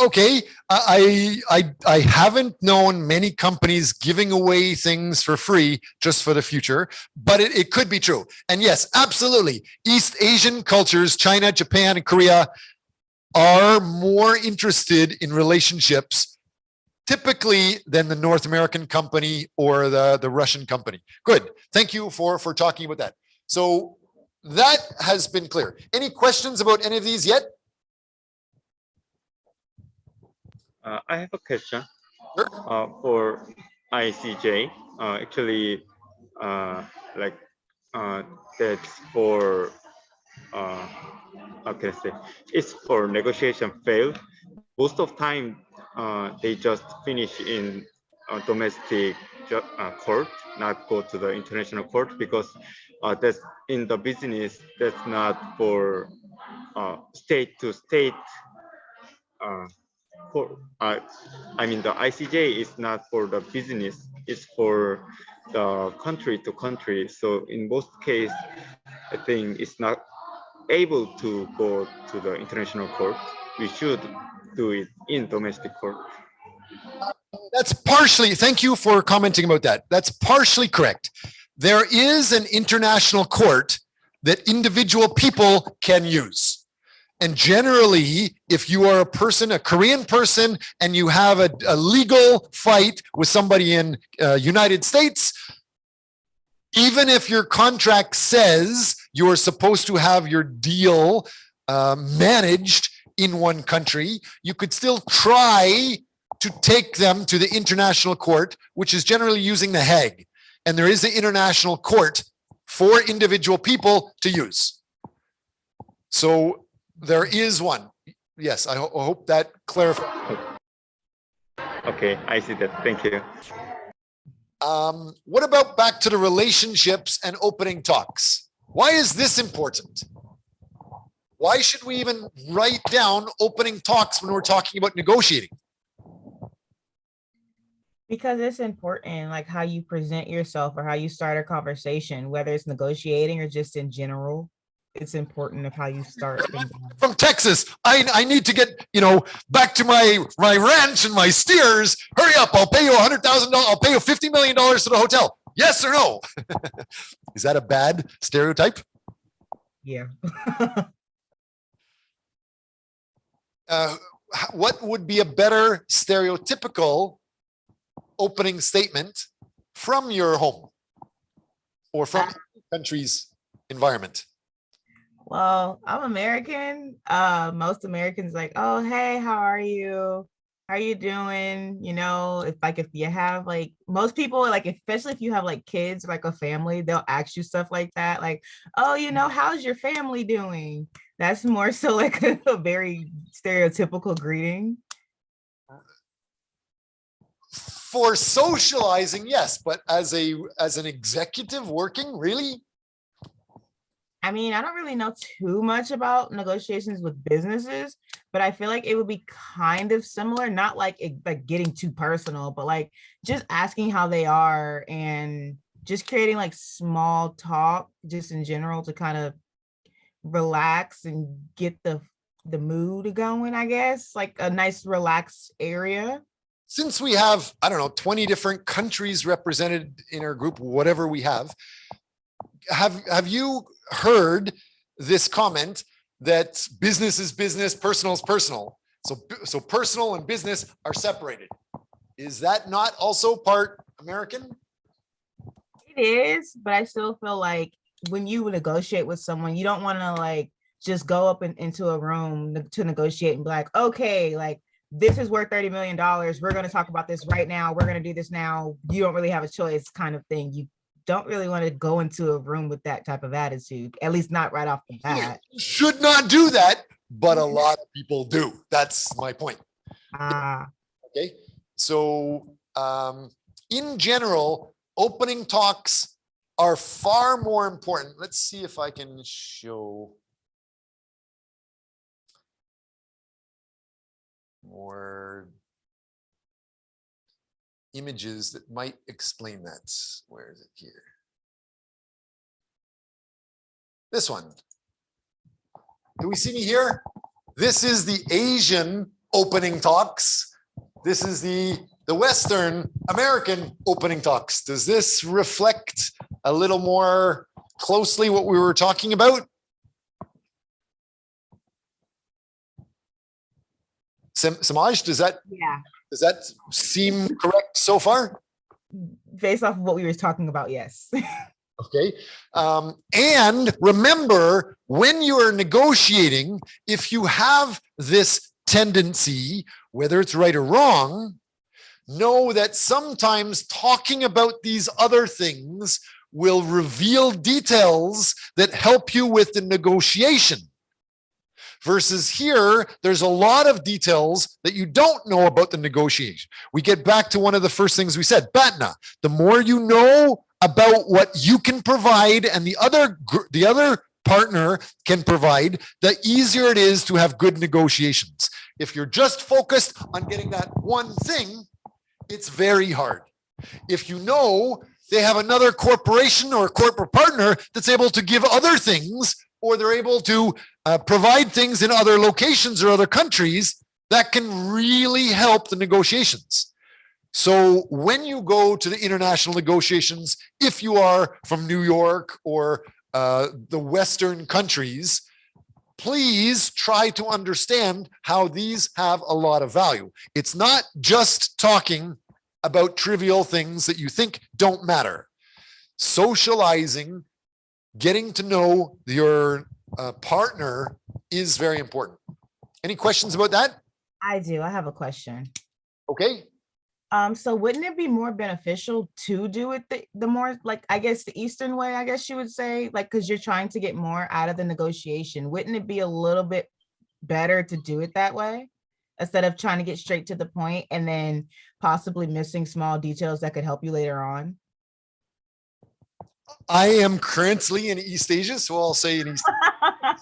okay. I haven't known many companies giving away things for free just for the future, but it could be true. And yes, absolutely. East Asian cultures, China, Japan, and Korea are more interested in relationships typically than the North American company or the Russian company. Good. Thank you for talking about that. So that has been clear. Any questions about any of these yet? I have a question Sure. for ICJ. Actually, like that's for how can I say? It's for negotiation failed. Most of time, they just finish in domestic court, not go to the international court because that's in the business. That's not for state to state. For I mean, the ICJ is not for the business. It's for the country to country. So in most case, I think it's not able to go to the international court. We should do it in domestic court. That's partially, thank you for commenting about that. That's partially correct. There is an international court that individual people can use. And generally, if you are a person, a Korean person, and you have a legal fight with somebody in United States, even if your contract says you're supposed to have your deal managed in one country, you could still try to take them to the international court, which is generally using the Hague. And there is an international court for individual people to use. So there is one. Yes, I hope that clarifies. Okay, I see that. Thank you. What about back to the relationships and opening talks? Why is this important? Why should we even write down opening talks when we're talking about negotiating? Because it's important, like how you present yourself or how you start a conversation, whether it's negotiating or just in general. It's important of how you start things. From Texas, I need to get, back to my ranch and my steers. Hurry up, I'll pay you $100,000. I'll pay you $50 million to the hotel. Yes or no? Is that a bad stereotype? Yeah. What would be a better stereotypical opening statement from your home or from the country's environment? Well, I'm American. Most Americans like, oh, hey, how are you? How are you doing? If you have like most people, like, especially if you have like kids, like a family, they'll ask you stuff like that. Like, oh, how's your family doing? That's more so like a very stereotypical greeting. For socializing, yes, but as an executive working, really? I mean, I don't really know too much about negotiations with businesses, but I feel like it would be kind of similar, not like getting too personal, but like just asking how they are and just creating like small talk just in general to kind of relax and get the mood going, I guess, like a nice relaxed area. Since we have, 20 different countries represented in our group, whatever we have you heard this comment that business is business, personal is personal? So personal and business are separated. Is that not also part American? It is, but I still feel like when you negotiate with someone, you don't want to like just go up into a room to negotiate and be like, okay, like this is worth $30 million. We're going to talk about this right now. We're going to do this now. You don't really have a choice kind of thing. You don't really want to go into a room with that type of attitude, at least not right off the bat. You should not do that, but a lot of people do. That's my point. Okay. So in general, opening talks are far more important. Let's see if I can show more images that might explain that. Where is it here? This one. Do we see me here? This is the Asian opening talks. This is the Western American opening talks. Does this reflect a little more closely what we were talking about? Samaj, does that seem correct so far? Based off of what we were talking about, yes. Okay. And remember, when you are negotiating, if you have this tendency, whether it's right or wrong, know that sometimes talking about these other things will reveal details that help you with the negotiation. Versus here, there's a lot of details that you don't know about the negotiation. We get back to one of the first things we said, BATNA. The more you know about what you can provide and the other partner can provide, the easier it is to have good negotiations. If you're just focused on getting that one thing, it's very hard. If you know they have another corporation or a corporate partner that's able to give other things, or they're able to provide things in other locations or other countries, that can really help the negotiations. So when you go to the international negotiations, if you are from New York or the Western countries, please try to understand how these have a lot of value. It's not just talking about trivial things that you think don't matter. Socializing, getting to know your partner is very important. Any questions about that? I do. I have a question. Okay. So wouldn't it be more beneficial to do it the more, like, I guess the Eastern way, I guess you would say, like, because you're trying to get more out of the negotiation. Wouldn't it be a little bit better to do it that way instead of trying to get straight to the point and then possibly missing small details that could help you later on? I am currently in East Asia, so I'll say in East Asia.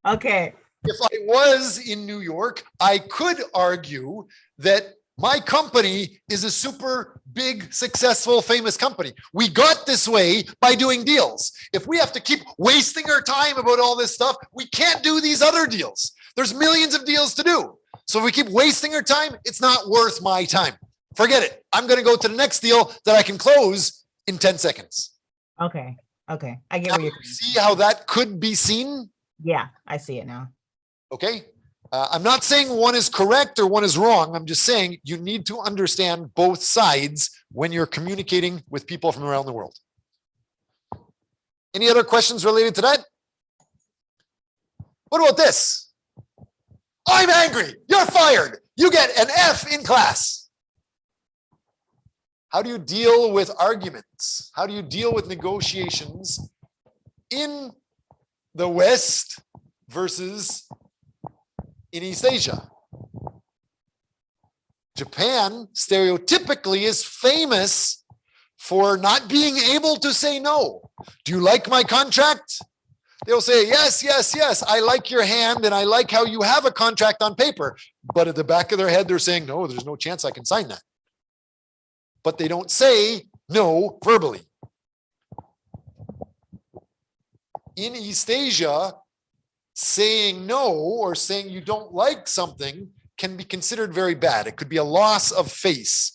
Okay. If I was in New York, I could argue that my company is a super big, successful, famous company. We got this way by doing deals. If we have to keep wasting our time about all this stuff, we can't do these other deals. There's millions of deals to do. So if we keep wasting our time, it's not worth my time. Forget it. I'm going to go to the next deal that I can close in 10 seconds. Okay. Okay. I get where you're see how that could be seen? Yeah, I see it now. Okay. I'm not saying one is correct or one is wrong. I'm just saying you need to understand both sides when you're communicating with people from around the world. Any other questions related to that? What about this? I'm angry. You're fired. You get an F in class. How do you deal with arguments? How do you deal with negotiations in the West versus in East Asia? Japan stereotypically is famous for not being able to say no. Do you like my contract? They'll say, yes, yes, yes. I like your hand and I like how you have a contract on paper. But at the back of their head, they're saying, no, there's no chance I can sign that. But they don't say no verbally. In East Asia, saying no or saying you don't like something can be considered very bad. It could be a loss of face.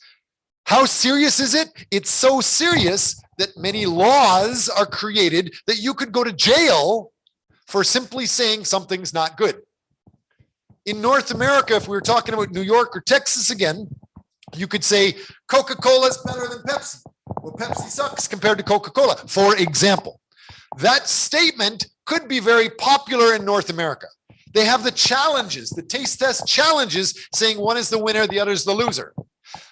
How serious is it? It's so serious that many laws are created that you could go to jail for simply saying something's not good. In North America, if we were talking about New York or Texas again, you could say Coca-Cola is better than Pepsi. Well, Pepsi sucks compared to Coca-Cola, for example. That statement could be very popular in North America. They have the challenges, the taste test challenges, saying one is the winner, the other is the loser.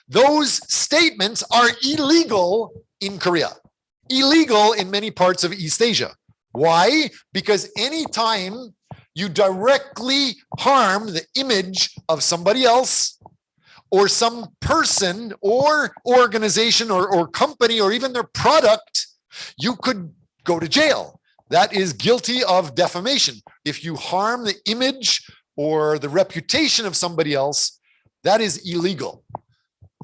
Those statements are illegal in Korea, illegal in many parts of East Asia. Why? Because anytime you directly harm the image of somebody else or some person or organization or company or even their product, you could go to jail. That is guilty of defamation. If you harm the image or the reputation of somebody else, that is illegal.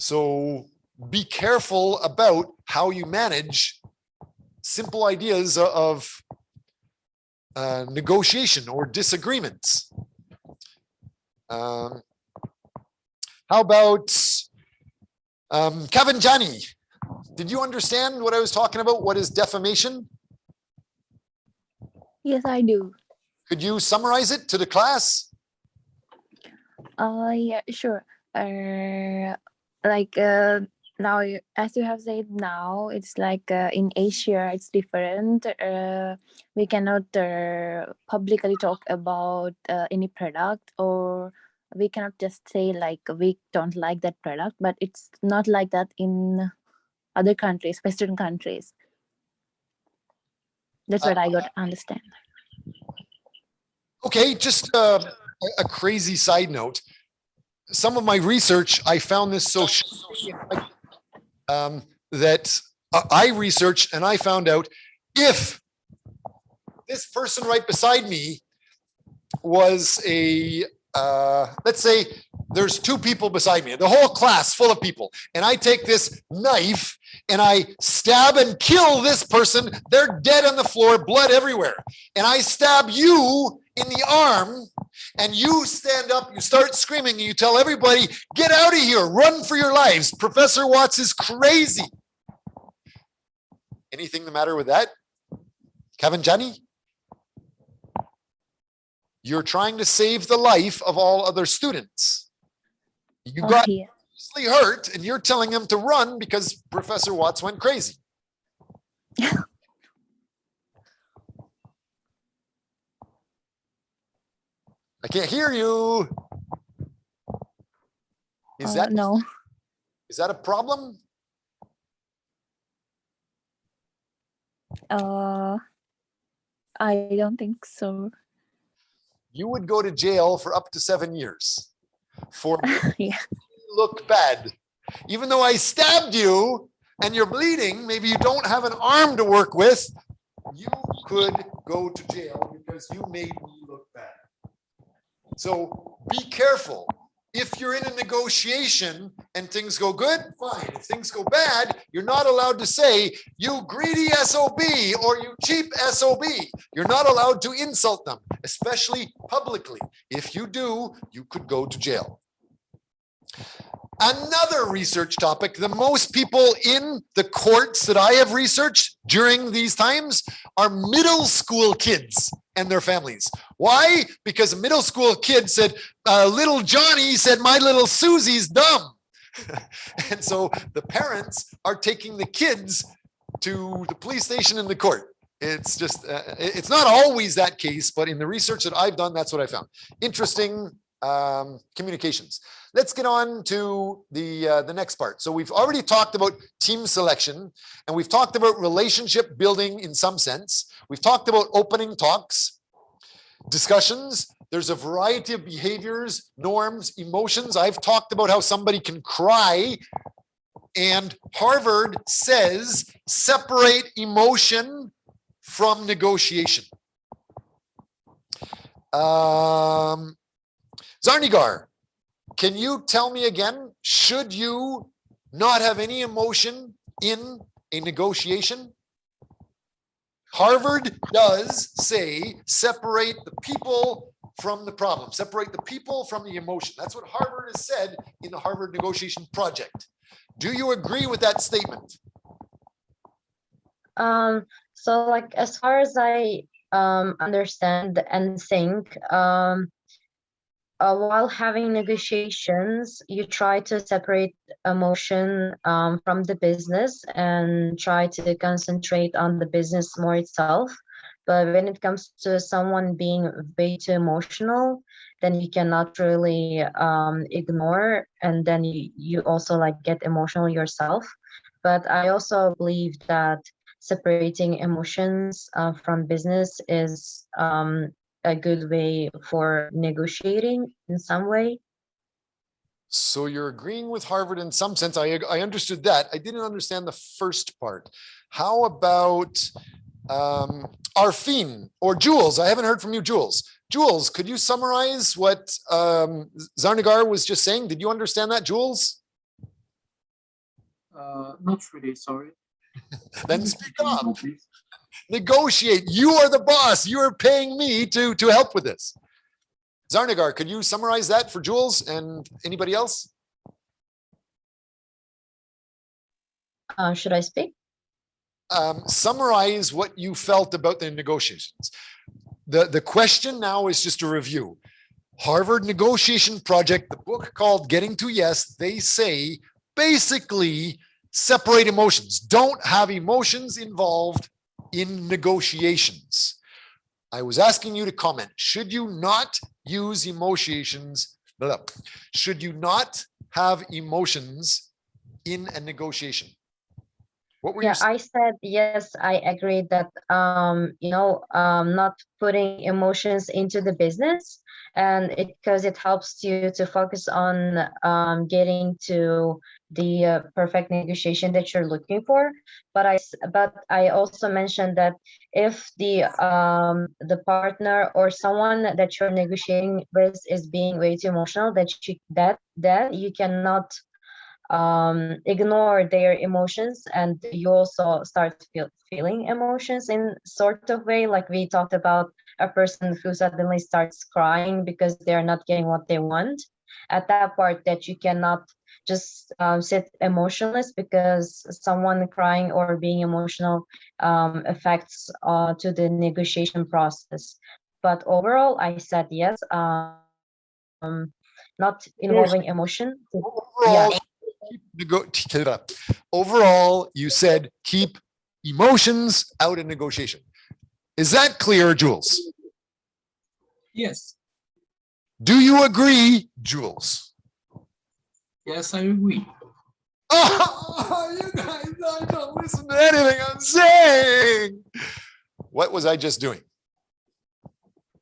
So be careful about how you manage simple ideas of negotiation or disagreements. How about Kevin Jani? Did you understand what I was talking about? What is defamation? Yes, I do. Could you summarize it to the class? Yeah, sure. now as you have said, now it's like in Asia it's different. We cannot publicly talk about any product, or we cannot just say like we don't like that product, but it's not like that in other countries, Western countries. That's what I got to understand. Okay, just a crazy side note. Some of my research, I found this so shocking, that I researched and I found out if this person right beside me was a, let's say there's two people beside me, the whole class full of people, and I take this knife and I stab and kill this person, they're dead on the floor, blood everywhere. And I stab you in the arm, and you stand up, you start screaming, and you tell everybody, get out of here, run for your lives. Professor Watts is crazy. Anything the matter with that? Kevin, Johnny? You're trying to save the life of all other students. You got seriously hurt, and you're telling them to run because Professor Watts went crazy. I can't hear you. Is that no? Is that a problem? I don't think so. You would go to jail for up to 7 years for Yeah. you look bad. Even though I stabbed you and you're bleeding, maybe you don't have an arm to work with, you could go to jail because you made me look bad. So be careful. If you're in a negotiation and things go good, fine. If things go bad, you're not allowed to say, you greedy SOB or you cheap SOB. You're not allowed to insult them, especially publicly. If you do, you could go to jail. Another research topic, the most people in the courts that I have researched during these times are middle school kids and their families. Why? Because a middle school kid said, little Johnny said, my little Susie's dumb. And so the parents are taking the kids to the police station and the court. It's just, it's not always that case, but in the research that I've done, that's what I found. Interesting communications. Let's get on to the next part. So we've already talked about team selection, and we've talked about relationship building in some sense. We've talked about opening talks, discussions. There's a variety of behaviors, norms, emotions. I've talked about how somebody can cry, and Harvard says separate emotion from negotiation. Zarnigar, can you tell me again, should you not have any emotion in a negotiation? Harvard does say separate the people from the problem, separate the people from the emotion. That's what Harvard has said in the Harvard Negotiation Project. Do you agree with that statement? So like as far as I understand and think, while having negotiations, you try to separate emotion from the business and try to concentrate on the business more itself. But when it comes to someone being way too emotional, then you cannot really ignore, and then you also like get emotional yourself. But I also believe that separating emotions from business is a good way for negotiating in some way. So you're agreeing with Harvard in some sense. I understood that. I didn't understand the first part. How about Arfin or Jules? I haven't heard from you, Jules. Jules, could you summarize what Zarnigar was just saying? Did you understand that, Jules? Not really, sorry. Then speak up. Negotiate. You are the boss. You are paying me to help with this. Zarnigar, could you summarize that for Jules and anybody else? Should I speak? Summarize what you felt about the negotiations. The question now is just a review. Harvard Negotiation Project, the book called Getting to Yes, they say basically separate emotions. Don't have emotions involved in negotiations. I was asking you to comment. Should you not use emotions? Should you not have emotions in a negotiation? What were you Yeah, saying? I said yes, I agree that not putting emotions into the business, and because it helps you to focus on getting to the perfect negotiation that you're looking for. But I also mentioned that if the partner or someone that you're negotiating with is being way too emotional, that you cannot ignore their emotions, and you also start feeling emotions in sort of way, like we talked about a person who suddenly starts crying because they're not getting what they want. At that part, that you cannot just sit emotionless, because someone crying or being emotional affects to the negotiation process. But overall, I said yes, not involving emotion. Yeah. Overall, you said keep emotions out of negotiation. Is that clear, Jules? Yes. Do you agree, Jules? Yes, I agree. Oh, you guys don't listen to anything I'm saying. What was I just doing?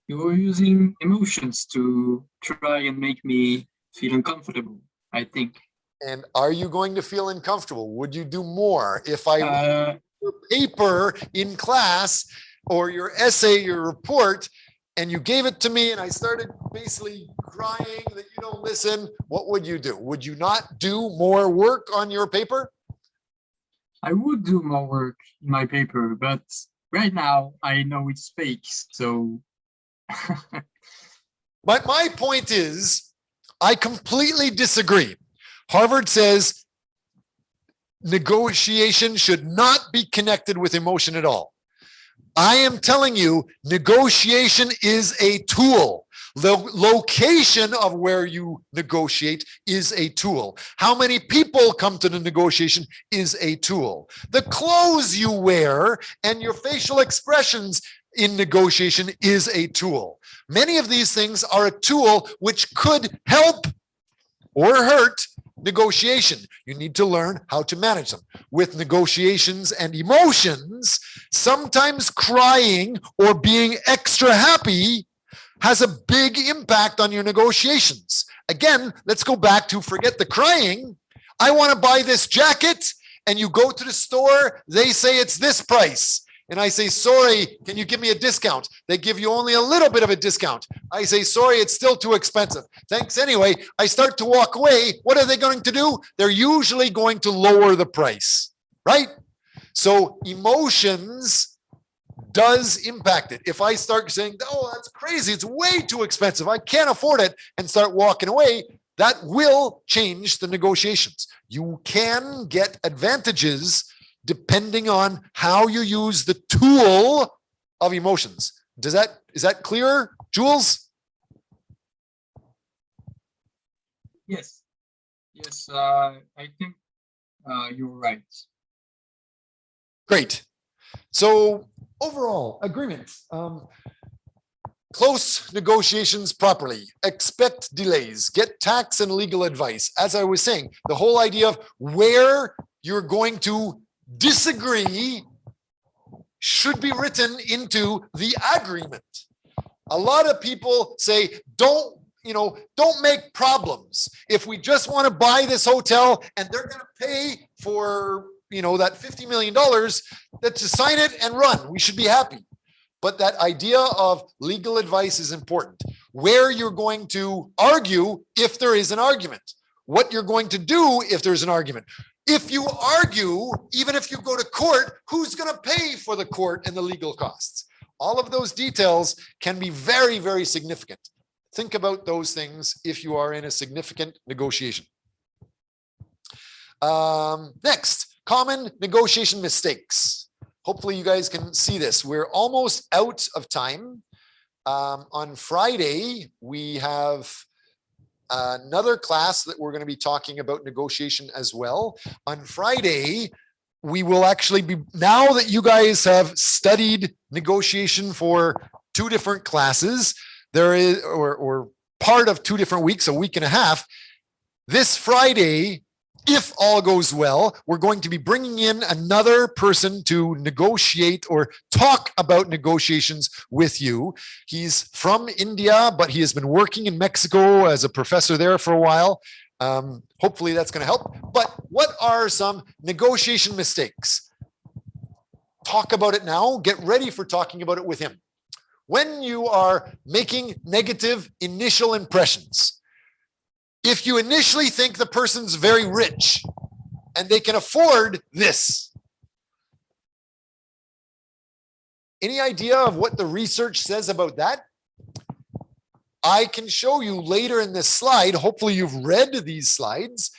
You were using emotions to try and make me feel uncomfortable, I think. And are you going to feel uncomfortable? Would you do more if I your paper in class or your essay, your report, and you gave it to me and I started basically crying that you don't listen? What would you do? Would you not do more work on your paper? I would do more work in my paper, but right now I know it's fake, so. But my point is, I completely disagree. Harvard says negotiation should not be connected with emotion at all. I am telling you, negotiation is a tool. The location of where you negotiate is a tool. How many people come to the negotiation is a tool. The clothes you wear and your facial expressions in negotiation is a tool. Many of these things are a tool which could help or hurt negotiation. You need to learn how to manage them. With negotiations and emotions, sometimes crying or being extra happy has a big impact on your negotiations. Again, let's go back to forget the crying. I want to buy this jacket, and you go to the store, they say it's this price. And I say, sorry, can you give me a discount? They give you only a little bit of a discount. I say, sorry, it's still too expensive. Thanks anyway. I start to walk away. What are they going to do? They're usually going to lower the price, right? So emotions does impact it. If I start saying, oh, that's crazy, it's way too expensive, I can't afford it, and start walking away, that will change the negotiations. You can get advantages depending on how you use the tool of emotions. Is that clear, Jules? Yes. Yes, I think you're right. Great. So overall agreement. Close negotiations properly, expect delays, get tax and legal advice. As I was saying, the whole idea of where you're going to disagree should be written into the agreement. A lot of people say, don't make problems. If we just want to buy this hotel and they're going to pay for, that $50 million, let's just sign it and run. We should be happy. But that idea of legal advice is important. Where you're going to argue if there is an argument. What you're going to do if there's an argument. If you argue, even if you go to court, who's going to pay for the court and the legal costs? All of those details can be very, very significant. Think about those things if you are in a significant negotiation. Next, common negotiation mistakes. Hopefully you guys can see this. We're almost out of time. On Friday, we have another class that we're going to be talking about negotiation as well. On Friday, we will actually be, now that you guys have studied negotiation for 2 different classes, there is, or part of 2 different weeks, a week and a half, this Friday, if all goes well, we're going to be bringing in another person to negotiate or talk about negotiations with you. He's from India, but he has been working in Mexico as a professor there for a while. Hopefully that's going to help. But what are some negotiation mistakes? Talk about it now. Get ready for talking about it with him. When you are making negative initial impressions, if you initially think the person's very rich and they can afford this, any idea of what the research says about that? I can show you later in this slide. Hopefully you've read these slides.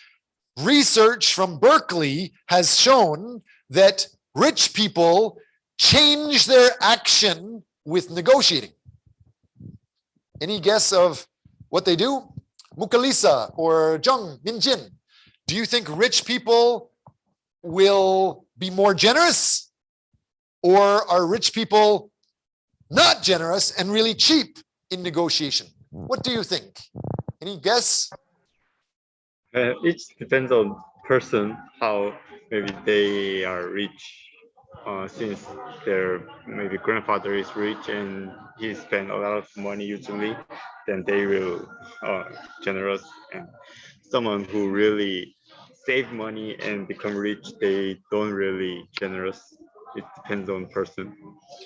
Research from Berkeley has shown that rich people change their action with negotiating. Any guess of what they do? Mukalisa or Jung Minjin, do you think rich people will be more generous, or are rich people not generous and really cheap in negotiation? What do you think? Any guess? It depends on person, how maybe they are rich. Since their maybe grandfather is rich and he spent a lot of money usually, then they will generous. And someone who really save money and become rich, they don't really generous. It depends on person.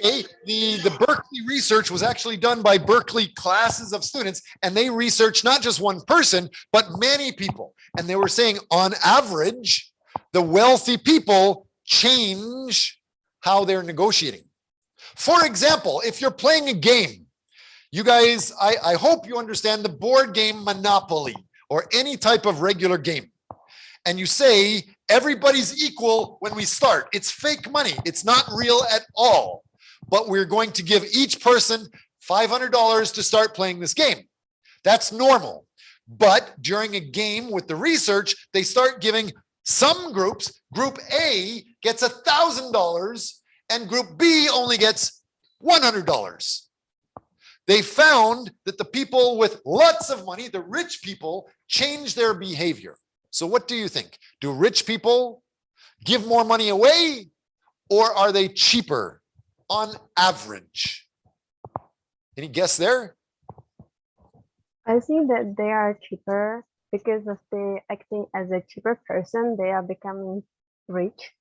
Okay, the Berkeley research was actually done by Berkeley classes of students, and they researched not just one person, but many people. And they were saying on average, the wealthy people change how they're negotiating. For example, if you're playing a game, you guys, I hope you understand the board game Monopoly or any type of regular game. And you say, everybody's equal when we start. It's fake money. It's not real at all. But we're going to give each person $500 to start playing this game. That's normal. But during a game with the research, they start giving some groups, group A gets $1,000 and group B only gets $100. They found that the people with lots of money, the rich people, change their behavior. So what do you think? Do rich people give more money away, or are they cheaper on average? Any guess there? I think that they are cheaper because of they acting as a cheaper person, they are becoming rich.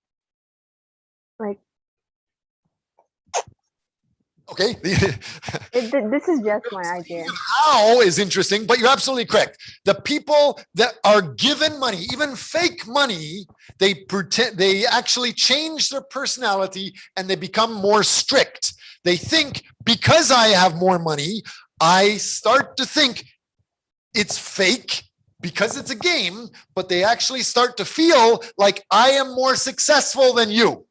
Like, okay. This is just my idea. How is interesting, but you're absolutely correct. The people that are given money, even fake money, they pretend, they actually change their personality and they become more strict. They think because I have more money, I start to think it's fake because it's a game, but they actually start to feel like I am more successful than you.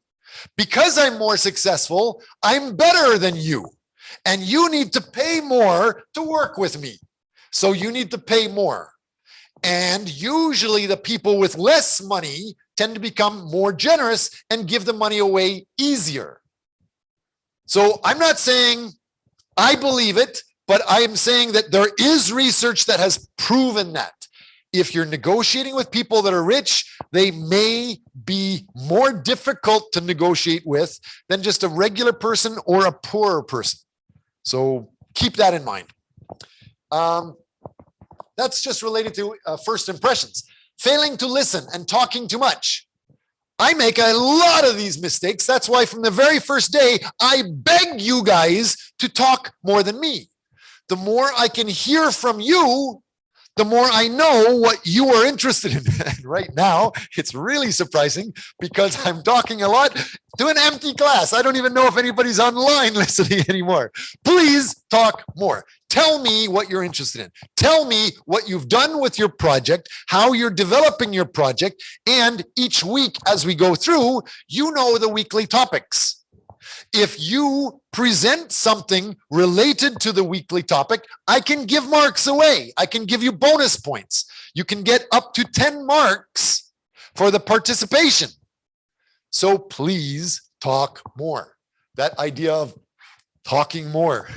Because I'm more successful, I'm better than you. And you need to pay more to work with me. So you need to pay more. And usually the people with less money tend to become more generous and give the money away easier. So I'm not saying I believe it, but I am saying that there is research that has proven that. If you're negotiating with people that are rich, they may be more difficult to negotiate with than just a regular person or a poorer person. So keep that in mind. That's just related to first impressions. Failing to listen and talking too much. I make a lot of these mistakes. That's why from the very first day, I beg you guys to talk more than me. The more I can hear from you, the more I know what you are interested in. Right now, it's really surprising because I'm talking a lot to an empty class. I don't even know if anybody's online listening anymore. Please talk more. Tell me what you're interested in. Tell me what you've done with your project, how you're developing your project, and each week as we go through, you know the weekly topics. If you present something related to the weekly topic, I can give marks away. I can give you bonus points. You can get up to 10 marks for the participation. So please talk more. That idea of talking more.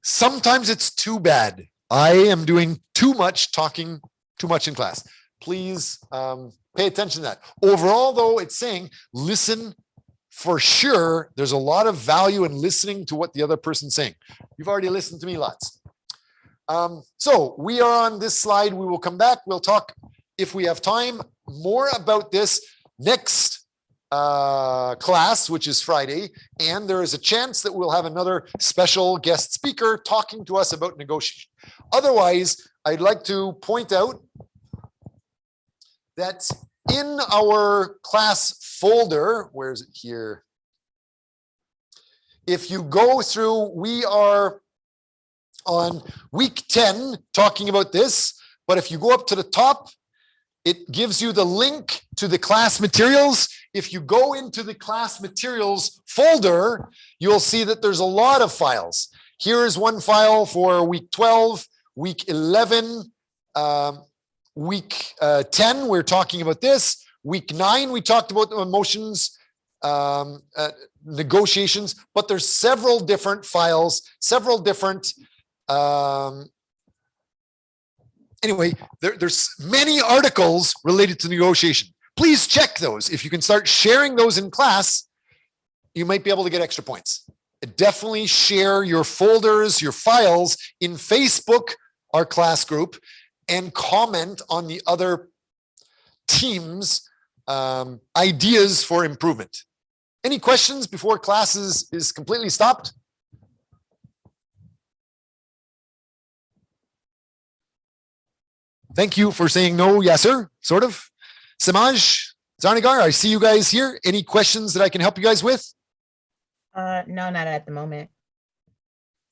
Sometimes it's too bad. I am doing too much talking, too much in class. Please pay attention to that. Overall, though, it's saying listen. For sure, there's a lot of value in listening to what the other person's saying. You've already listened to me lots. So we are on this slide. We will come back. We'll talk, if we have time, more about this next class, which is Friday. And there is a chance that we'll have another special guest speaker talking to us about negotiation. Otherwise, I'd like to point out that in our class folder, where is it here? If you go through, we are on week 10 talking about this, but if you go up to the top, it gives you the link to the class materials. If you go into the class materials folder, you'll see that there's a lot of files. Here is one file for week 12, week 11, week 10, we're talking about this. Week 9, we talked about the emotions, negotiations, but there's several different files, several different, anyway, there's many articles related to negotiation. Please check those. If you can start sharing those in class, you might be able to get extra points. Definitely share your folders, your files in Facebook, our class group, and comment on the other teams' ideas for improvement. Any questions before class is completely stopped? Thank you for saying no, yes, sir, sort of. Samaj, Zarnigar, I see you guys here. Any questions that I can help you guys with? No, not at the moment.